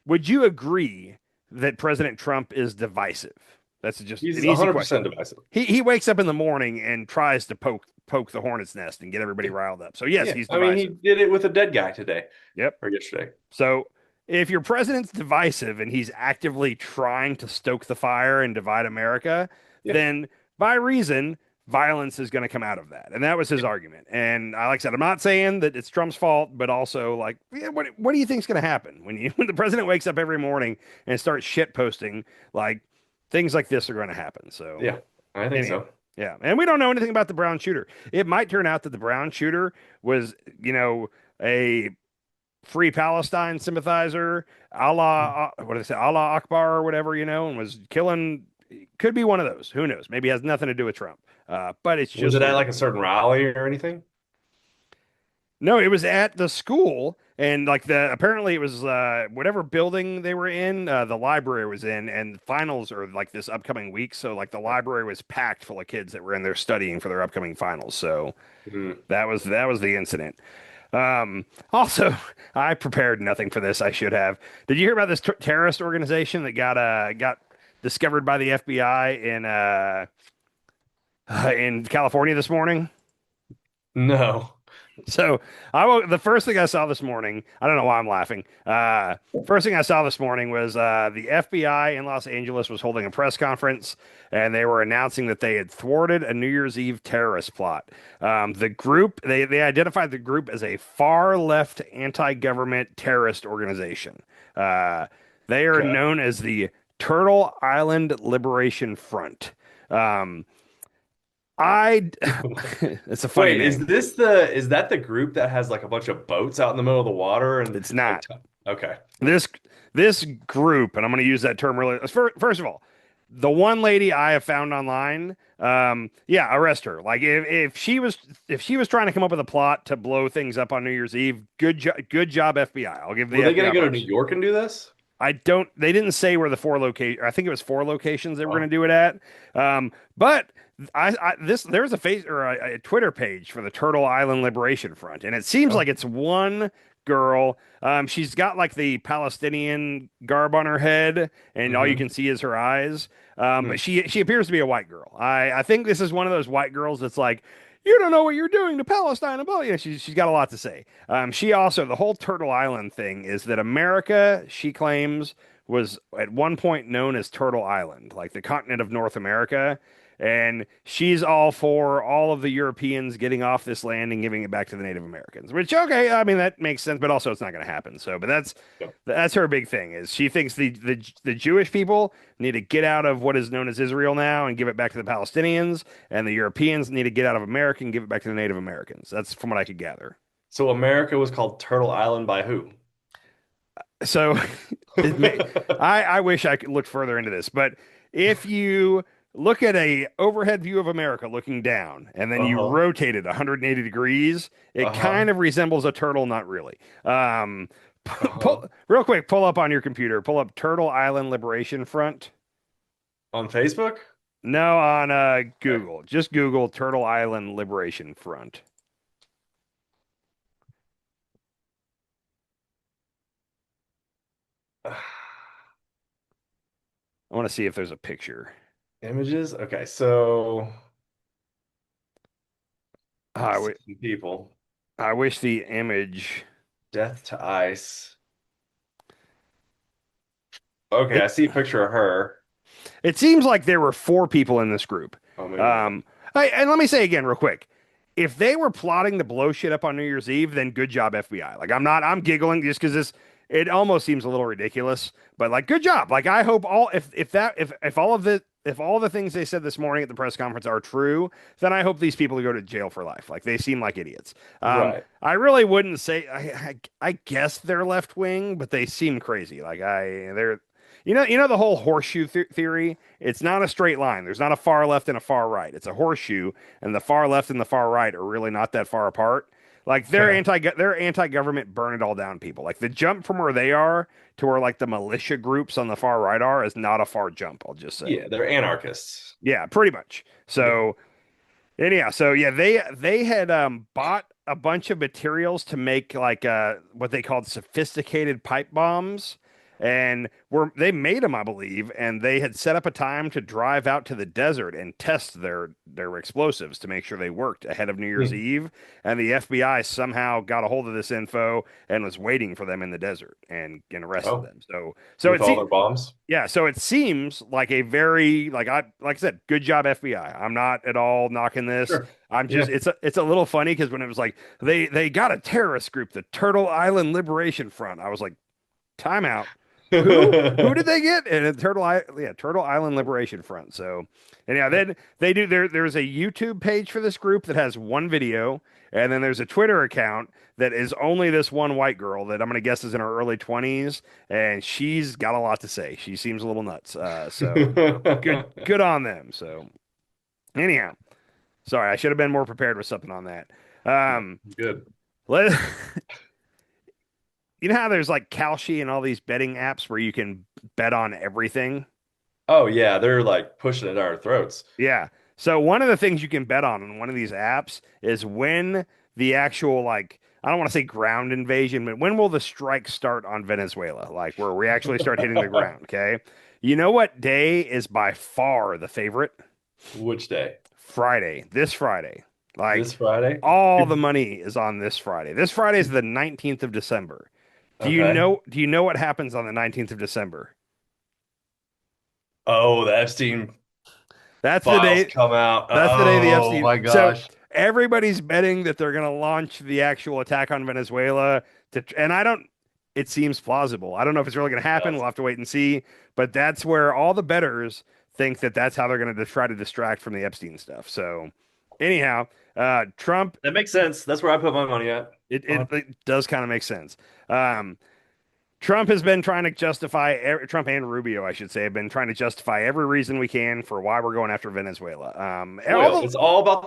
S3: would you agree that President Trump is divisive? That's just
S2: He's
S3: an easy
S2: 100%
S3: question.
S2: divisive.
S3: He wakes up in the morning and tries to poke the hornet's nest and get everybody riled up. So yes, he's divisive.
S2: I mean, he did it with a dead guy today.
S3: Yep.
S2: Or yesterday.
S3: So if your president's divisive and he's actively trying to stoke the fire and divide America, then by reason, violence is going to come out of that. And that was his argument. And like I said, I'm not saying that it's Trump's fault, but also like, what do you think is going to happen when the president wakes up every morning and starts shit posting? Like things like this are going to happen. So
S2: yeah, I think so.
S3: Yeah. And we don't know anything about the Brown shooter. It might turn out that the Brown shooter was, a Free Palestine sympathizer, Allah Akbar or whatever, and was killing. Could be one of those. Who knows? Maybe it has nothing to do with Trump. But it's just.
S2: Was it at like a certain rally or anything?
S3: No, it was at the school, and like apparently it was whatever building they were in, the library was in, and finals are like this upcoming week. So like the library was packed full of kids that were in there studying for their upcoming finals. So that was the incident. Also, I prepared nothing for this. I should have. Did you hear about this terrorist organization that got discovered by the FBI in California this morning?
S2: No.
S3: So the first thing I saw this morning, I don't know why I'm laughing. First thing I saw this morning was the FBI in Los Angeles was holding a press conference, and they were announcing that they had thwarted a New Year's Eve terrorist plot. The group, they identified the group as a far left anti-government terrorist organization. They are known as the Turtle Island Liberation Front. It's a funny name.
S2: Is that the group that has like a bunch of boats out in the middle of the water? And
S3: it's not.
S2: Okay.
S3: This group, and I'm going to use that term really. First of all, the one lady I have found online, arrest her. Like if she was trying to come up with a plot to blow things up on New Year's Eve, good job, FBI. I'll give the.
S2: Were they going to go to New York and do this?
S3: They didn't say where the 4 locations. I think it was 4 locations they were going to do it at. But there's a Twitter page for the Turtle Island Liberation Front, and it seems like it's one girl. She's got like the Palestinian garb on her head, and all you can see is her eyes. But she appears to be a white girl. I think this is one of those white girls that's like, you don't know what you're doing to Palestine. And she's got a lot to say. She also, the whole Turtle Island thing is that America, she claims, was at one point known as Turtle Island, like the continent of North America. And she's all for all of the Europeans getting off this land and giving it back to the Native Americans, which, okay, I mean, that makes sense, but also it's not going to happen. So, but that's her big thing is she thinks the Jewish people need to get out of what is known as Israel now and give it back to the Palestinians, and the Europeans need to get out of America and give it back to the Native Americans. That's from what I could gather.
S2: So America was called Turtle Island by who?
S3: So I wish I could look further into this, but if you look at a overhead view of America looking down, and then you rotate it 180 degrees, it kind of resembles a turtle, not really. Real quick, pull up on your computer, pull up Turtle Island Liberation Front.
S2: On Facebook?
S3: No, on Google. Just Google Turtle Island Liberation Front. I want to see if there's a picture.
S2: Images? Okay, so
S3: I,
S2: see
S3: w
S2: some people.
S3: I wish the image.
S2: Death to ice. Okay,
S3: It
S2: I see a picture of her.
S3: it seems like there were four people in this group.
S2: Oh, maybe not.
S3: Um, and let me say again, real quick. If they were plotting to blow shit up on New Year's Eve, then good job, FBI. Like I'm giggling just because it almost seems a little ridiculous, but like good job. Like I hope all if all of the things they said this morning at the press conference are true, then I hope these people go to jail for life. Like they seem like idiots.
S2: Right.
S3: I really wouldn't say I guess they're left wing, but they seem crazy. Like they're you know the whole horseshoe theory. It's not a straight line. There's not a far left and a far right. It's a horseshoe, and the far left and the far right are really not that far apart. Like they're anti-government, burn it all down people. Like the jump from where they are to where like the militia groups on the far right are is not a far jump. I'll just say.
S2: Yeah, they're anarchists.
S3: Yeah, pretty much. So anyhow, so yeah, they had bought a bunch of materials to make like what they called sophisticated pipe bombs, and they made them, I believe, and they had set up a time to drive out to the desert and test their explosives to make sure they worked ahead of New Year's Eve. And the FBI somehow got a hold of this info and was waiting for them in the desert and arrested them. So
S2: With
S3: it
S2: all their bombs.
S3: yeah, so it seems like a very like I said, good job FBI. I'm not at all knocking this.
S2: Sure.
S3: I'm just it's a little funny because when it was like they got a terrorist group, the Turtle Island Liberation Front. I was like, time out. Who did they get? And Turtle Island Liberation Front. So anyhow, then there's a YouTube page for this group that has one video, and then there's a Twitter account that is only this one white girl that I'm gonna guess is in her early 20s, and she's got a lot to say. She seems a little nuts. So good on them. So anyhow, sorry, I should have been more prepared with something on that.
S2: Good.
S3: Let You know how there's like Kalshi and all these betting apps where you can bet on everything?
S2: Oh yeah, they're like pushing it down our throats.
S3: Yeah. So one of the things you can bet on one of these apps is when the actual like I don't want to say ground invasion, but when will the strike start on Venezuela? Like where we actually start hitting the ground, okay? You know what day is by far the favorite?
S2: Which day?
S3: Friday. This Friday. Like
S2: This Friday?
S3: all the money is on this Friday. This Friday is the 19th of December. Do
S2: Okay.
S3: you know what happens on the 19th of December?
S2: Oh, the Epstein
S3: That's the
S2: files
S3: day.
S2: come out.
S3: That's the day the
S2: Oh
S3: Epstein.
S2: my
S3: So
S2: gosh.
S3: everybody's betting that they're going to launch the actual attack on Venezuela. And I don't. It seems plausible. I don't know if it's really going to happen.
S2: Yes.
S3: We'll have to wait and see. But that's where all the bettors think that that's how they're going to try to distract from the Epstein stuff. So anyhow, Trump.
S2: That makes sense. That's where I put my money at.
S3: It does kind of make sense. Trump has been trying to justify Trump and Rubio, I should say, have been trying to justify every reason we can for why we're going after Venezuela.
S2: It's all about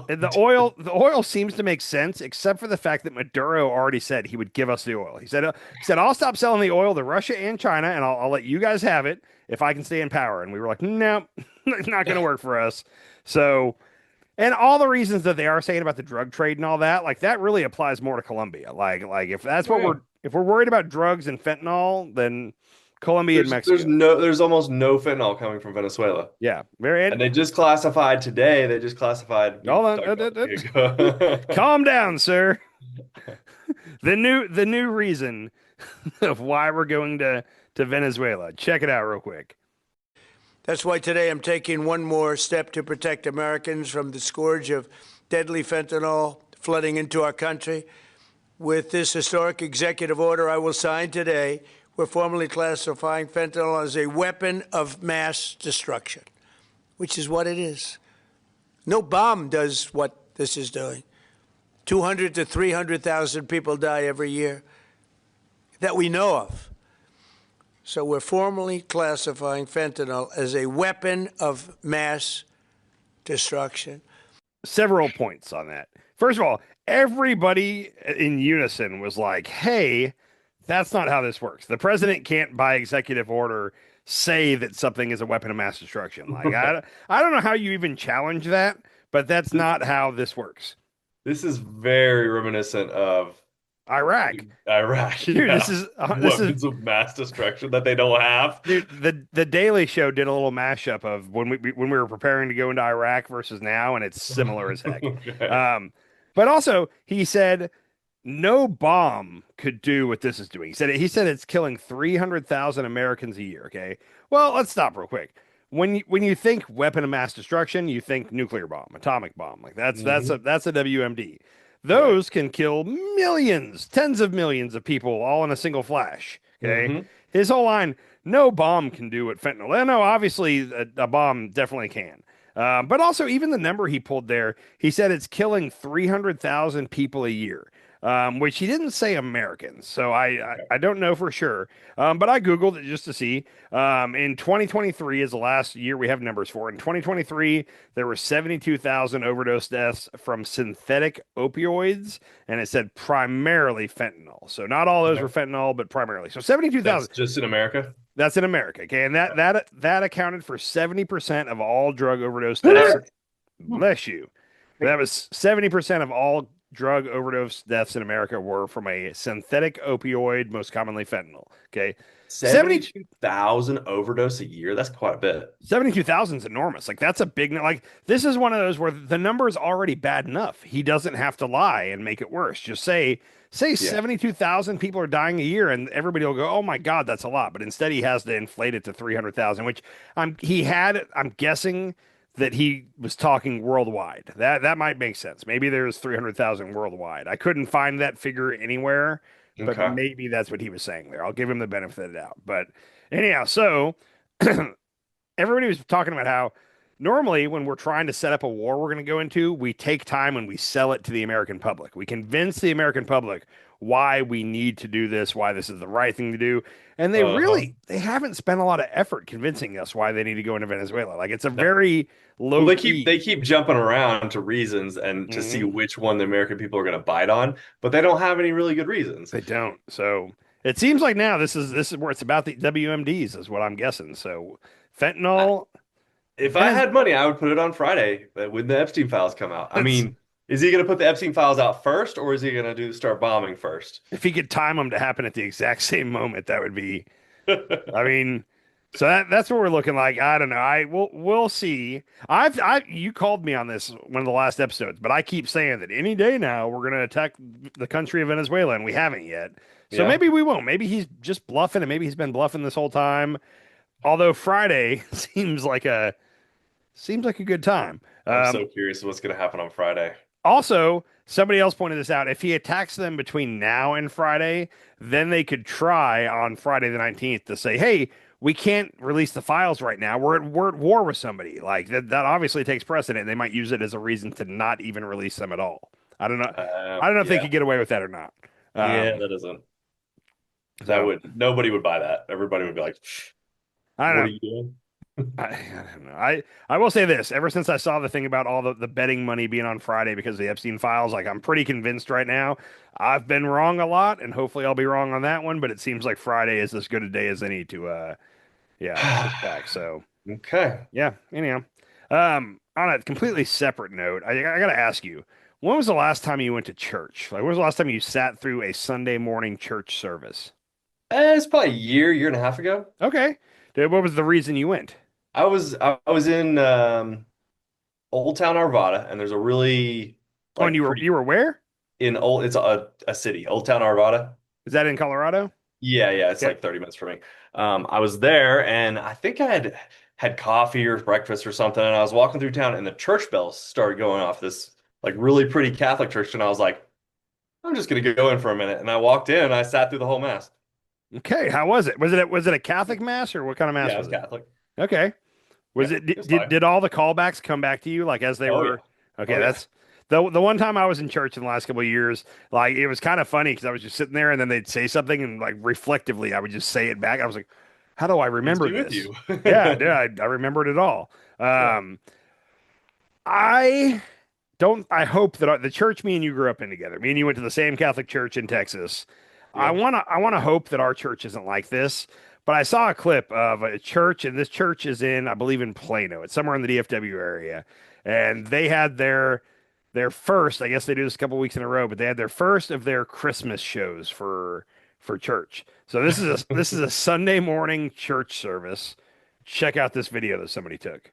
S2: the oil.
S3: The oil seems to make sense, except for the fact that Maduro already said he would give us the oil. He said I'll stop selling the oil to Russia and China, and I'll let you guys have it if I can stay in power. And we were like, no, it's not going to work for us. So. And all the reasons that they are saying about the drug trade and all that, like that really applies more to Colombia. Like if that's what if we're worried about drugs and fentanyl, then Colombia and Mexico.
S2: There's almost no fentanyl coming from Venezuela.
S3: Yeah,
S2: and they just classified today. They just classified.
S3: Hold on, calm down, sir. the new reason of why we're going to Venezuela. Check it out real quick.
S1: That's why today I'm taking one more step to protect Americans from the scourge of deadly fentanyl flooding into our country. With this historic executive order I will sign today, we're formally classifying fentanyl as a weapon of mass destruction, which is what it is. No bomb does what this is doing. 200 to 300,000 people die every year that we know of. So we're formally classifying fentanyl as a weapon of mass destruction.
S3: Several points on that. First of all, everybody in unison was like, hey, that's not how this works. The president can't, by executive order, say that something is a weapon of mass destruction. Like, I don't know how you even challenge that, but that's not how this works.
S2: This is very reminiscent of
S3: Iraq.
S2: Iraq,
S3: Dude,
S2: yeah.
S3: this is
S2: Weapons of mass destruction that they don't have.
S3: dude. The Daily Show did a little mashup of when we were preparing to go into Iraq versus now, and it's similar as heck.
S2: Okay.
S3: But also he said no bomb could do what this is doing. He said it's killing 300,000 Americans a year. Okay, well let's stop real quick. When you think weapon of mass destruction, you think nuclear bomb, atomic bomb. Like that's a WMD.
S2: Right.
S3: Those can kill millions, tens of millions of people all in a single flash. Okay.
S2: Hmm.
S3: His whole line, no bomb can do what fentanyl. No, obviously a bomb definitely can. But also, even the number he pulled there, he said it's killing 300,000 people a year, which he didn't say Americans. So I don't know for sure. But I Googled it just to see. In 2023 is the last year we have numbers for. In 2023, there were 72,000 overdose deaths from synthetic opioids, and it said primarily fentanyl. So not all those
S2: Okay.
S3: were fentanyl, but primarily. So 72,000.
S2: That's just in America.
S3: That's in America. Okay. And that accounted for 70% of all drug overdose deaths. Bless you. That was 70% of all drug overdose deaths in America were from a synthetic opioid, most commonly fentanyl. Okay.
S2: 72,000 overdose a year. That's quite a bit.
S3: 72,000 is enormous. Like that's a big like this is one of those where the number is already bad enough. He doesn't have to lie and make it worse. Just say
S2: Yeah.
S3: 72,000 people are dying a year and everybody will go, "Oh my God, that's a lot." But instead he has to inflate it to 300,000, which I'm guessing that he was talking worldwide. That might make sense. Maybe there's 300,000 worldwide. I couldn't find that figure anywhere, but
S2: Okay.
S3: maybe that's what he was saying there. I'll give him the benefit of the doubt. But anyhow, so everybody was talking about how normally when we're trying to set up a war we're going to go into, we take time and we sell it to the American public. We convince the American public why we need to do this, why this is the right thing to do. And they haven't spent a lot of effort convincing us why they need to go into Venezuela. Like it's a very low
S2: Well,
S3: key.
S2: they keep jumping around to reasons and to see
S3: Mhm.
S2: which one the American people are going to bite on, but they don't have any really good reasons.
S3: They don't. So it seems like now this is where it's about the WMDs is what I'm guessing. So fentanyl.
S2: If I had money, I would put it on Friday when the Epstein files come out. I mean, is he going to put the Epstein files out first, or is he going to start bombing first?
S3: If he could time them to happen at the exact same moment, that would be. I mean, so that's what we're looking like. I don't know. We'll see. You called me on this one of the last episodes, but I keep saying that any day now we're going to attack the country of Venezuela, and we haven't yet. So
S2: Yeah.
S3: maybe we won't. Maybe he's just bluffing, and maybe he's been bluffing this whole time. Although Friday seems like a good time.
S2: I'm so curious what's going to happen on Friday.
S3: Also, somebody else pointed this out. If he attacks them between now and Friday, then they could try on Friday the 19th to say, "Hey, we can't release the files right now. We're at war with somebody." Like that obviously takes precedent. They might use it as a reason to not even release them at all. I don't know. I don't know if they
S2: Yeah.
S3: could get away with that or not.
S2: Yeah, that isn't.
S3: So
S2: Nobody would buy that. Everybody would be like,
S3: I
S2: "What
S3: don't
S2: are
S3: know.
S2: you doing?"
S3: I don't know. I will say this. Ever since I saw the thing about all the betting money being on Friday because of the Epstein files, like I'm pretty convinced right now. I've been wrong a lot, and hopefully I'll be wrong on that one. But it seems like Friday is as good a day as any to push back. So
S2: Okay.
S3: yeah. Anyhow, on a completely separate note, I got to ask you, when was the last time you went to church? Like, when was the last time you sat through a Sunday morning church service?
S2: It's probably a year and a half ago.
S3: Okay. What was the reason you went?
S2: I was in Old Town Arvada, and there's a really
S3: Oh, and
S2: pretty
S3: you were where?
S2: in old. It's a city, Old Town Arvada.
S3: Is that in Colorado?
S2: Yeah, it's
S3: Okay.
S2: like 30 minutes from me. I was there, and I think I had coffee or breakfast or something, and I was walking through town, and the church bells started going off. This like really pretty Catholic church, and I was like, I'm just gonna go in for a minute, and I walked in, and I sat through the whole mass.
S3: Okay, how was it? Was it a Catholic mass or what kind of mass
S2: Yeah, it
S3: was
S2: was
S3: it?
S2: Catholic.
S3: Okay. Was
S2: Yeah,
S3: it
S2: it was fine.
S3: did all the callbacks come back to you like as they
S2: Oh,
S3: were?
S2: yeah.
S3: Okay,
S2: Oh, yeah.
S3: that's the one time I was in church in the last couple of years, like it was kind of funny because I was just sitting there and then they'd say something and like reflectively I would just say it back. I was like, how do I
S2: Please
S3: remember
S2: be with
S3: this?
S2: you.
S3: Yeah, I remembered it all. I don't. I hope that the church me and you grew up in together. Me and you went to the same Catholic church in Texas.
S2: Yeah.
S3: I wanna hope that our church isn't like this. But I saw a clip of a church, and this church is in, I believe, in Plano. It's somewhere in the DFW area, and they had their first. I guess they do this a couple weeks in a row, but they had their first of their Christmas shows for church. So this is a Sunday morning church service. Check out this video that somebody took.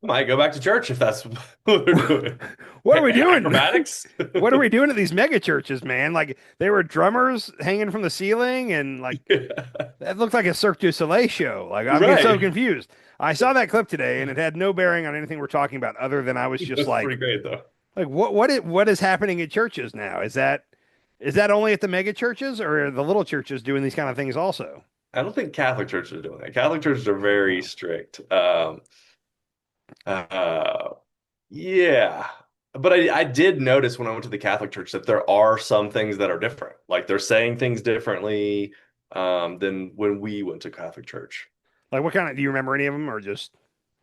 S2: I might go back to church if that's what they're doing.
S3: What are we doing?
S2: Acrobatics?
S3: What are we doing at these mega churches, man? Like they were drummers hanging from the ceiling, and like that looked like a Cirque du Soleil show. Like I'm getting so
S2: Right.
S3: confused. I saw that clip today, and it had no bearing on anything we're talking about, other than I was just
S2: That's
S3: like,
S2: pretty great though.
S3: like what is happening at churches now? Is that only at the mega churches, or are the little churches doing these kind of things also?
S2: I don't think Catholic churches are doing that. Catholic churches are very strict. Uh, yeah. But I did notice when I went to the Catholic church that there are some things that are different. Like they're saying things differently than when we went to Catholic church.
S3: Like what kind of? Do you remember any of them, or just?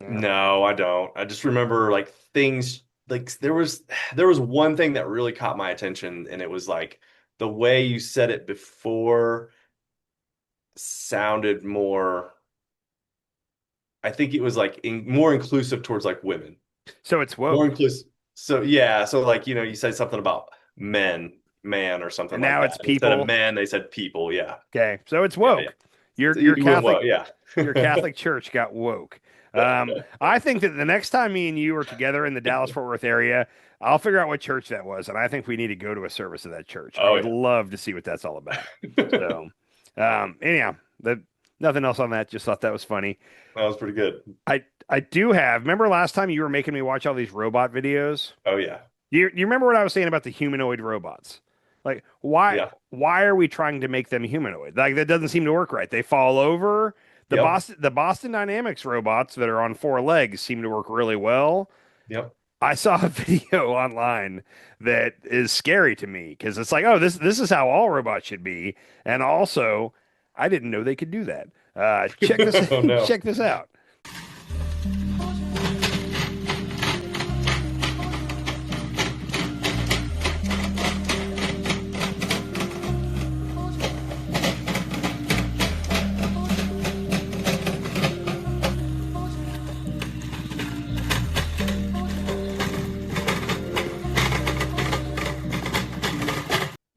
S2: No, I don't. I just remember like things like there was one thing that really caught my attention, and it was like the way you said it before sounded more. I think it was like more inclusive towards like women.
S3: So it's
S2: More
S3: woke,
S2: inclusive. So yeah, so like you said something about man or something
S3: and
S2: like
S3: now
S2: that.
S3: it's
S2: Instead of
S3: people.
S2: men, they said people. Yeah,
S3: Okay, so it's
S2: yeah,
S3: woke.
S2: yeah.
S3: Your
S2: So
S3: your
S2: you went
S3: Catholic
S2: well, yeah.
S3: your Catholic church got woke. I think that the next time me and you are together in the Dallas Fort Worth area, I'll figure out what church that was, and I think we need to go to a service of that church. I
S2: Oh
S3: would love to see what that's all about.
S2: yeah,
S3: So, anyhow, nothing else on that. Just thought that was funny.
S2: that was pretty good.
S3: I do have. Remember last time you were making me watch all these robot videos?
S2: Oh yeah,
S3: You remember what I was saying about the humanoid robots? Like
S2: yeah,
S3: why are we trying to make them humanoid? Like that doesn't seem to work right. They fall over.
S2: yep,
S3: The Boston Dynamics robots that are on four legs seem to work really well.
S2: yep.
S3: I saw a video online that is scary to me because it's like, oh, this is how all robots should be, and also I didn't know they could do that. Check this
S2: Oh no.
S3: check this out.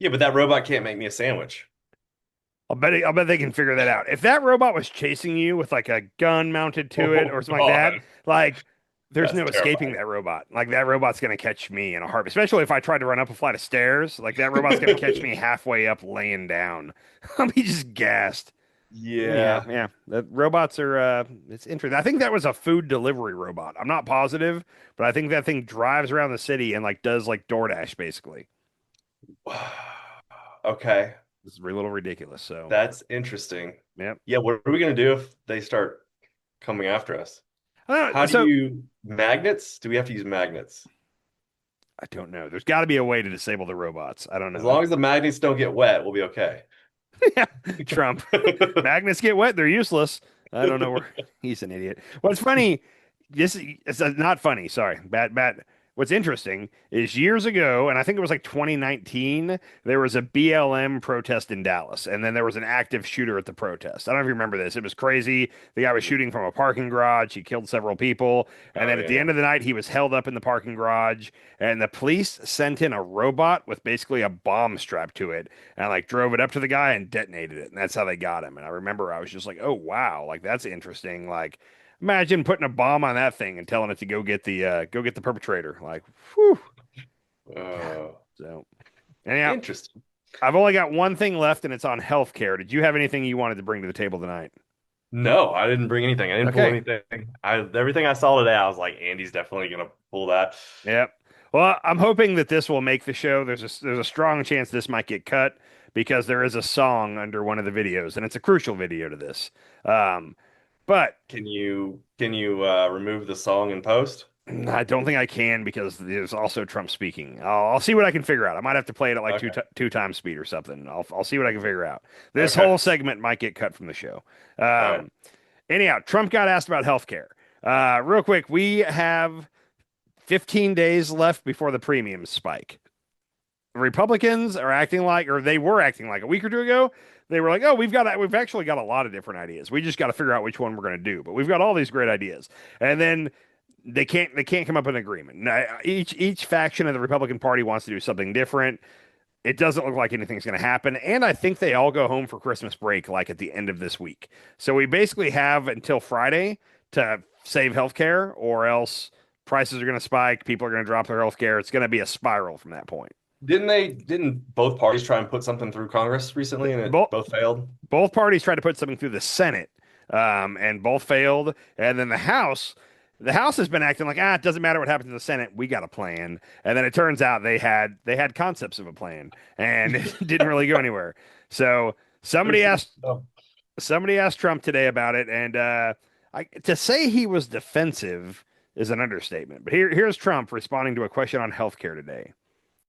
S2: Yeah, but that robot can't make me a sandwich.
S3: I'll bet they can figure that out. If that robot was chasing you with like a gun mounted to it
S2: Oh
S3: or something like that,
S2: God,
S3: like there's
S2: that's
S3: no escaping
S2: terrifying.
S3: that robot. Like that robot's gonna catch me in a heartbeat. Especially if I tried to run up a flight of stairs. Like that robot's gonna catch me halfway up laying down. I'll be just gassed. Yeah,
S2: Yeah.
S3: yeah. The robots are it's interesting. I think that was a food delivery robot. I'm not positive, but I think that thing drives around the city and like does like DoorDash basically.
S2: Okay,
S3: It's a little ridiculous. So
S2: that's interesting.
S3: yep.
S2: Yeah, what are we gonna do if they start coming after us? How do
S3: So
S2: you magnets? Do we have to use magnets?
S3: I don't know. There's got to be a way to disable the robots. I don't
S2: As
S3: know.
S2: long as the magnets don't get wet, we'll be okay.
S3: Yeah, Trump. Magnets get wet, they're useless. I don't know where he's an idiot. What's funny, it's not funny, sorry. Bad. What's interesting is years ago, and I think it was like 2019, there was a BLM protest in Dallas, and then there was an active shooter at the protest. I don't know if you remember this. It was crazy. The guy was shooting from a parking garage. He killed several people, and
S2: Oh
S3: then at the
S2: yeah.
S3: end of the night, he was held up in the parking garage, and the police sent in a robot with basically a bomb strapped to it, and like drove it up to the guy and detonated it, and that's how they got him. And I remember I was just like, oh wow, like that's interesting. Like imagine putting a bomb on that thing and telling it to go get the perpetrator. Like, whew.
S2: Oh,
S3: So, anyhow,
S2: interesting.
S3: I've only got one thing left, and it's on healthcare. Did you have anything you wanted to bring to the table tonight?
S2: No, I didn't bring anything. I didn't pull
S3: Okay.
S2: anything. Everything I saw today, I was like, Andy's definitely gonna pull that.
S3: Yep. Well, I'm hoping that this will make the show. There's a strong chance this might get cut because there is a song under one of the videos, and it's a crucial video to this. But
S2: Can you remove the song in post?
S3: I don't think I can because there's also Trump speaking. I'll see what I can figure out. I might have to play it at like
S2: Okay.
S3: two times speed or something. I'll see what I can figure out. This
S2: Okay.
S3: whole segment might get cut from the show.
S2: All right.
S3: Anyhow, Trump got asked about healthcare. Real quick, we have 15 days left before the premiums spike. Republicans are acting like, or they were acting like a week or two ago. They were like, "Oh, we've actually got a lot of different ideas. We just got to figure out which one we're going to do. But we've got all these great ideas." And then they can't come up with an agreement. Now, each faction of the Republican Party wants to do something different. It doesn't look like anything's going to happen, and I think they all go home for Christmas break like at the end of this week. So we basically have until Friday to save healthcare, or else prices are going to spike. People are going to drop their healthcare. It's going to be a spiral from that point.
S2: Didn't both parties try and put something through Congress recently and it both failed?
S3: Both parties tried to put something through the Senate, and both failed. And then the House has been acting like, it doesn't matter what happens to the Senate, we got a plan. And then it turns out they had concepts of a plan, and it didn't really go anywhere. So somebody asked Trump today about it, and to say he was defensive is an understatement. But here's Trump responding to a question on healthcare today.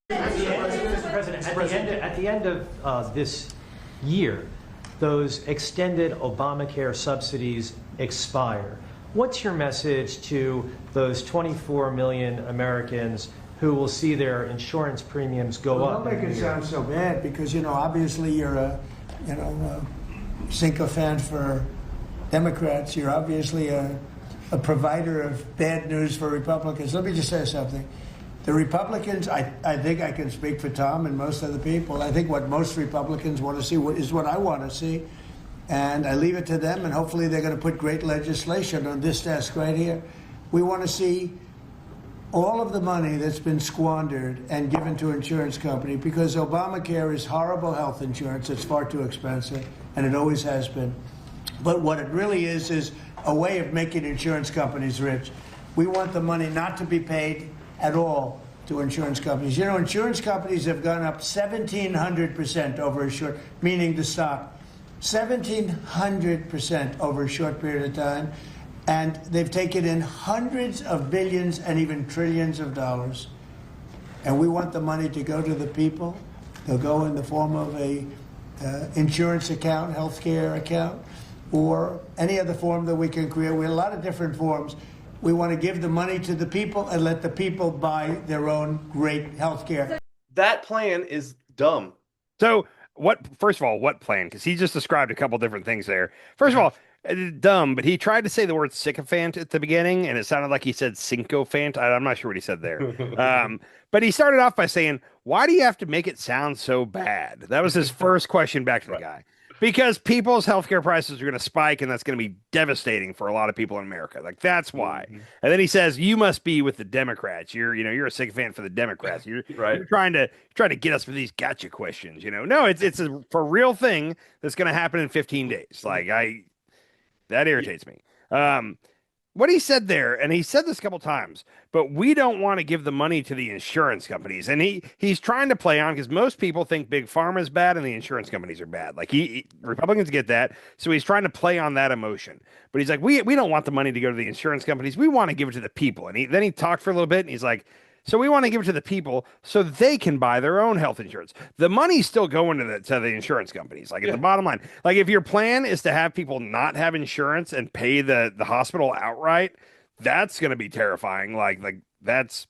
S9: Mr. President, at the end of this year, those extended Obamacare subsidies expire. What's your message to those 24 million Americans who will see their insurance premiums go up?
S1: Don't make it sound so bad because, obviously you're a sycophant for Democrats. You're obviously a provider of bad news for Republicans. Let me just say something. The Republicans, I think I can speak for Tom and most other people. I think what most Republicans want to see is what I want to see. And I leave it to them, and hopefully they're going to put great legislation on this desk right here. We want to see all of the money that's been squandered and given to insurance companies because Obamacare is horrible health insurance. It's far too expensive, and it always has been. But what it really is a way of making insurance companies rich. We want the money not to be paid at all to insurance companies. Insurance companies have gone up 1,700% over a short, meaning the stock, 1,700% over a short period of time. And they've taken in hundreds of billions and even trillions of dollars. And we want the money to go to the people. They'll go in the form of a insurance account, healthcare account, or any other form that we can create. We have a lot of different forms. We want to give the money to the people and let the people buy their own great health care.
S2: That plan is dumb.
S3: So first of all, what plan? Because he just described a couple different things there. First of all, dumb, but he tried to say the word sycophant at the beginning, and it sounded like he said sycophant. I'm not sure what he said there. But he started off by saying, why do you have to make it sound so bad? That was his first question back to the guy. Because people's healthcare prices are going to spike, and that's going to be devastating for a lot of people in America. Like, that's why. Mm-hmm. And then he says, "You must be with the Democrats. You're a sycophant for the Democrats. You're trying to get us for these gotcha questions. No, it's a for real thing that's going to happen in 15 days. Like that irritates me. What he said there, and he said this a couple times, but we don't want to give the money to the insurance companies. And he's trying to play on because most people think big pharma is bad and the insurance companies are bad. Like Republicans get that. So he's trying to play on that emotion. But he's like, we don't want the money to go to the insurance companies. We want to give it to the people. And then he talked for a little bit and he's like, so we want to give it to the people so they can buy their own health insurance. The money's still going to the insurance companies. Like at the bottom line, like if your plan is to have people not have insurance and pay the hospital outright, that's going to be terrifying. Like that's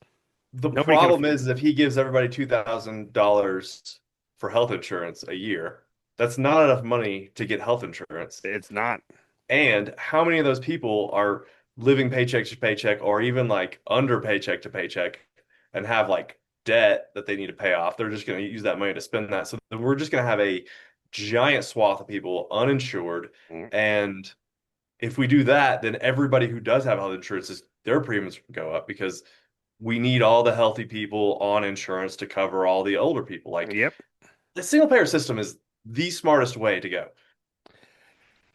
S2: the problem is if he gives everybody $2,000 for health insurance a year, that's not enough money to get health insurance.
S3: It's not.
S2: And how many of those people are living paycheck to paycheck or even like under paycheck to paycheck and have like debt that they need to pay off? They're just going to use that money to spend that. So we're just going to have a giant swath of people uninsured. And if we do that, then everybody who does have health insurance, their premiums go up because we need all the healthy people on insurance to cover all the older people. Like, the single payer system is the smartest way to go.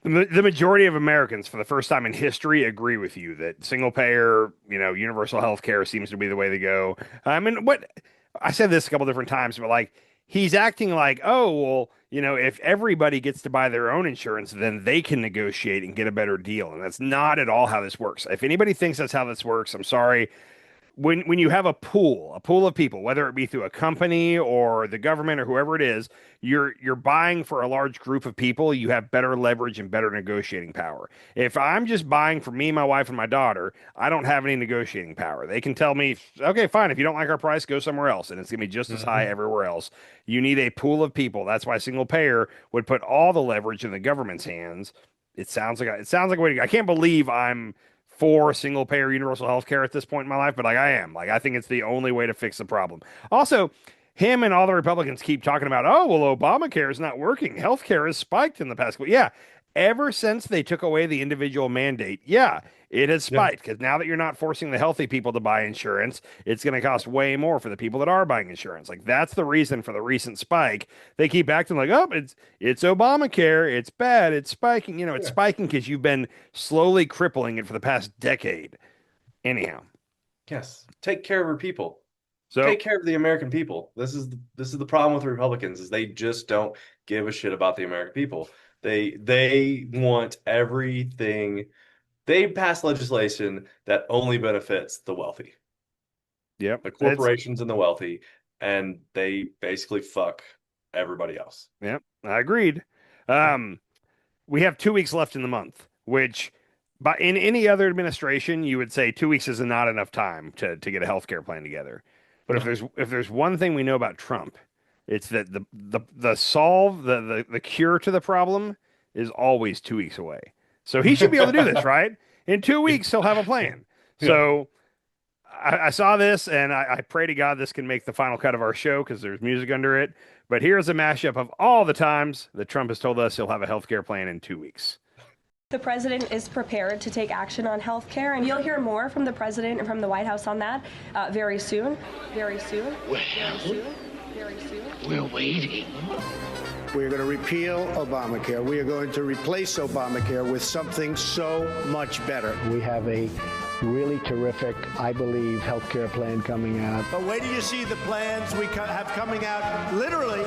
S3: The majority of Americans, for the first time in history, agree with you that single payer, universal health care seems to be the way to go. I mean, I said this a couple different times, but like he's acting like, oh, well, if everybody gets to buy their own insurance, then they can negotiate and get a better deal. And that's not at all how this works. If anybody thinks that's how this works, I'm sorry. When you have a pool of people, whether it be through a company or the government or whoever it is, you're buying for a large group of people, you have better leverage and better negotiating power. If I'm just buying for me, my wife, and my daughter, I don't have any negotiating power. They can tell me, okay, fine, if you don't like our price, go somewhere else, and it's gonna be just as high everywhere else. You need a pool of people. That's why single payer would put all the leverage in the government's hands. It sounds like a way to go. I can't believe I'm for single payer universal health care at this point in my life, but I am. I think it's the only way to fix the problem. Also, him and all the Republicans keep talking about, oh, well, Obamacare is not working. Healthcare has spiked in the past. Yeah, ever since they took away the individual mandate, yeah, it has spiked because now that you're not forcing the healthy people to buy insurance, it's going to cost way more for the people that are buying insurance. That's the reason for the recent spike. They keep acting like, oh, it's Obamacare, it's bad, it's spiking. It's spiking because you've been slowly crippling it for the past decade. Anyhow,
S2: yes, take care of our people.
S3: So
S2: take care of the American people. This is the problem with the Republicans is they just don't give a shit about the American people. They want everything. They pass legislation that only benefits the wealthy.
S3: Yep.
S2: The corporations and the wealthy, and they basically fuck everybody else.
S3: Yep. I agreed. We have 2 weeks left in the month, which in any other administration, you would say 2 weeks is not enough time to get a healthcare plan together. But if there's one thing we know about Trump, it's that the cure to the problem is always 2 weeks away. So he should be able to do this, right? In 2 weeks, he'll have a plan. So I saw this, and I pray to God this can make the final cut of our show because there's music under it. But here's a mashup of all the times that Trump has told us he'll have a healthcare plan in 2 weeks.
S10: The president is prepared to take action on health care, and you'll hear more from the president and from the White House on that very soon. Very soon.
S11: Well,
S10: very soon.
S11: We're waiting.
S1: We're going to repeal Obamacare. We are going to replace Obamacare with something so much better.
S12: We have a really terrific, I believe, healthcare plan coming out.
S1: But wait till you see the plans we have coming out literally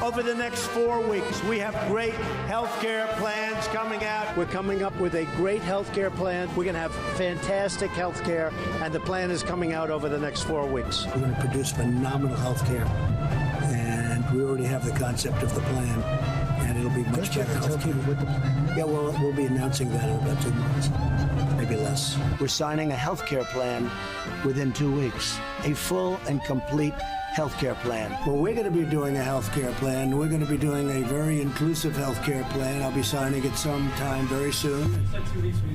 S1: over the next 4 weeks. We have great healthcare plans coming out. We're coming up with a great healthcare plan. We're going to have fantastic healthcare, and the plan is coming out over the next 4 weeks.
S13: We're going to produce phenomenal healthcare, and we already have the concept of the plan, and it'll be much better healthcare. With the plan? Yeah, well, we'll be announcing that in about 2 months. Maybe less.
S12: We're signing a healthcare plan within 2 weeks. A full and complete healthcare plan.
S13: Well, we're going to be doing a healthcare plan. We're going to be doing a very inclusive healthcare plan. I'll be signing it sometime very soon.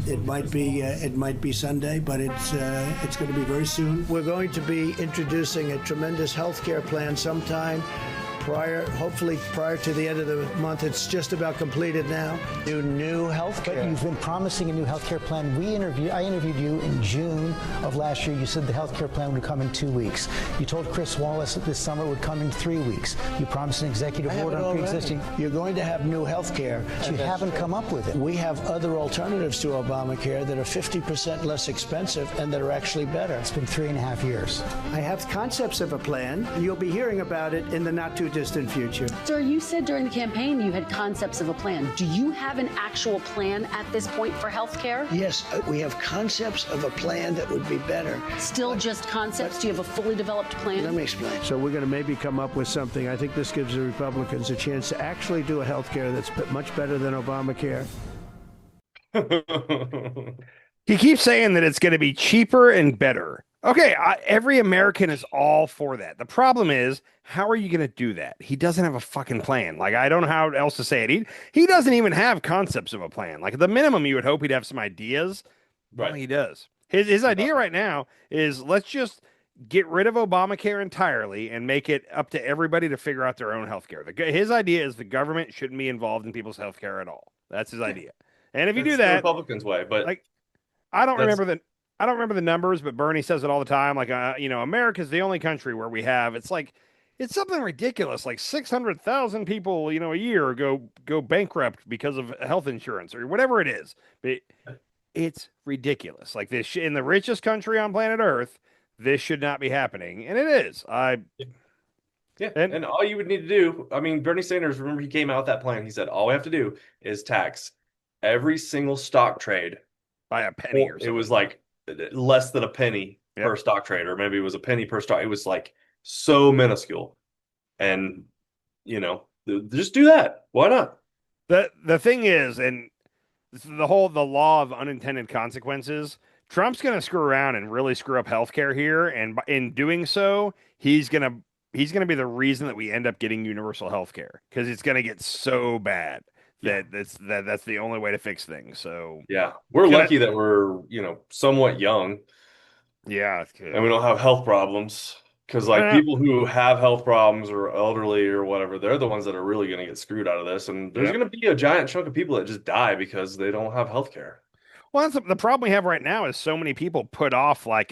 S13: It might be Sunday, but it's going to be very soon.
S12: We're going to be introducing a tremendous healthcare plan sometime hopefully prior to the end of the month. It's just about completed now. New health care.
S14: But you've been promising a new health care plan. I interviewed you in June of last year. You said the health care plan would come in 2 weeks. You told Chris Wallace that this summer it would come in 3 weeks. You promised an executive order on pre-existing.
S12: You're going to have new health care.
S14: But you haven't come up with it.
S12: We have other alternatives to Obamacare that are 50% less expensive and that are actually better.
S14: It's been 3.5 years.
S12: I have concepts of a plan. You'll be hearing about it in the not too distant future.
S15: Sir, you said during the campaign you had concepts of a plan. Do you have an actual plan at this point for health care?
S12: Yes, we have concepts of a plan that would be better.
S15: Still just concepts? Do you have a fully developed plan?
S12: Let me explain. So we're going to maybe come up with something. I think this gives the Republicans a chance to actually do a health care that's much better than Obamacare.
S3: He keeps saying that it's going to be cheaper and better. Okay, every American is all for that. The problem is, how are you going to do that? He doesn't have a fucking plan. I don't know how else to say it. He doesn't even have concepts of a plan. At the minimum, you would hope he'd have some ideas. Right. Well, he does. His idea right now is let's just get rid of Obamacare entirely and make it up to everybody to figure out their own health care. His idea is the government shouldn't be involved in people's health care at all. That's his idea. And if you do that,
S2: the Republicans' way, but
S3: I don't remember the numbers, but Bernie says it all the time. America's the only country where we have, it's something ridiculous. 600,000 people, a year go bankrupt because of health insurance or whatever it is. But it's ridiculous. This in the richest country on planet Earth, this should not be happening. And it is.
S2: Yeah, and all you would need to do, I mean, Bernie Sanders, remember he came out with that plan. He said, all we have to do is tax every single stock trade
S3: by a penny or something.
S2: It was like less than a penny per stock trade, or maybe it was a penny per stock. It was like so minuscule. And, just do that. Why not?
S3: The thing is, and the law of unintended consequences, Trump's going to screw around and really screw up healthcare here, and in doing so, he's going to be the reason that we end up getting universal healthcare, because it's going to get so bad that that's the only way to fix things. So
S2: yeah, we're lucky that we're somewhat young.
S3: Yeah,
S2: and we don't have health problems. Because people who have health problems or elderly or whatever, they're the ones that are really going to get screwed out of this. And there's going to be a giant chunk of people that just die because they don't have health care.
S3: Well, that's the problem we have right now is so many people put off I've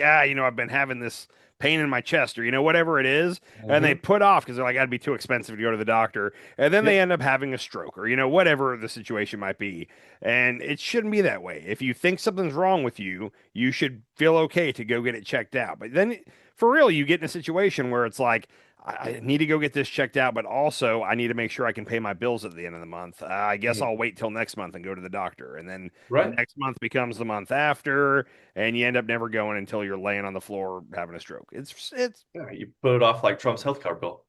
S3: been having this pain in my chest or, whatever it is. And they put off because they're like, that'd be too expensive to go to the doctor. And then they end up having a stroke or, whatever the situation might be. And it shouldn't be that way. If you think something's wrong with you, you should feel okay to go get it checked out. But then for real, you get in a situation where it's like, I need to go get this checked out, but also I need to make sure I can pay my bills at the end of the month. I guess I'll wait till next month and go to the doctor. And then next month becomes the month after, and you end up never going until you're laying on the floor having a stroke.
S2: You put it off like Trump's health care bill.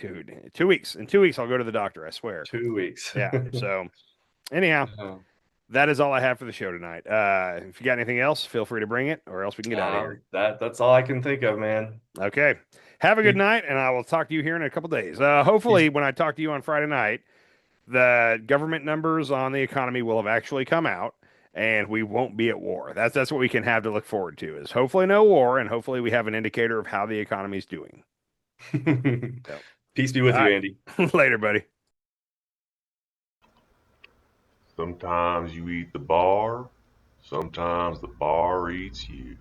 S3: Dude, 2 weeks. In 2 weeks, I'll go to the doctor, I swear.
S2: 2 weeks.
S3: Yeah. So anyhow, that is all I have for the show tonight. If you got anything else, feel free to bring it, or else we can get out of here.
S2: That's all I can think of, man.
S3: Okay. Have a good night, and I will talk to you here in a couple days. Hopefully, when I talk to you on Friday night, the government numbers on the economy will have actually come out, and we won't be at war. That's what we can have to look forward to, is hopefully no war, and hopefully we have an indicator of how the economy is doing.
S2: Peace be with you, Andy.
S3: Later, buddy.
S11: Sometimes you eat the bar, sometimes the bar eats you.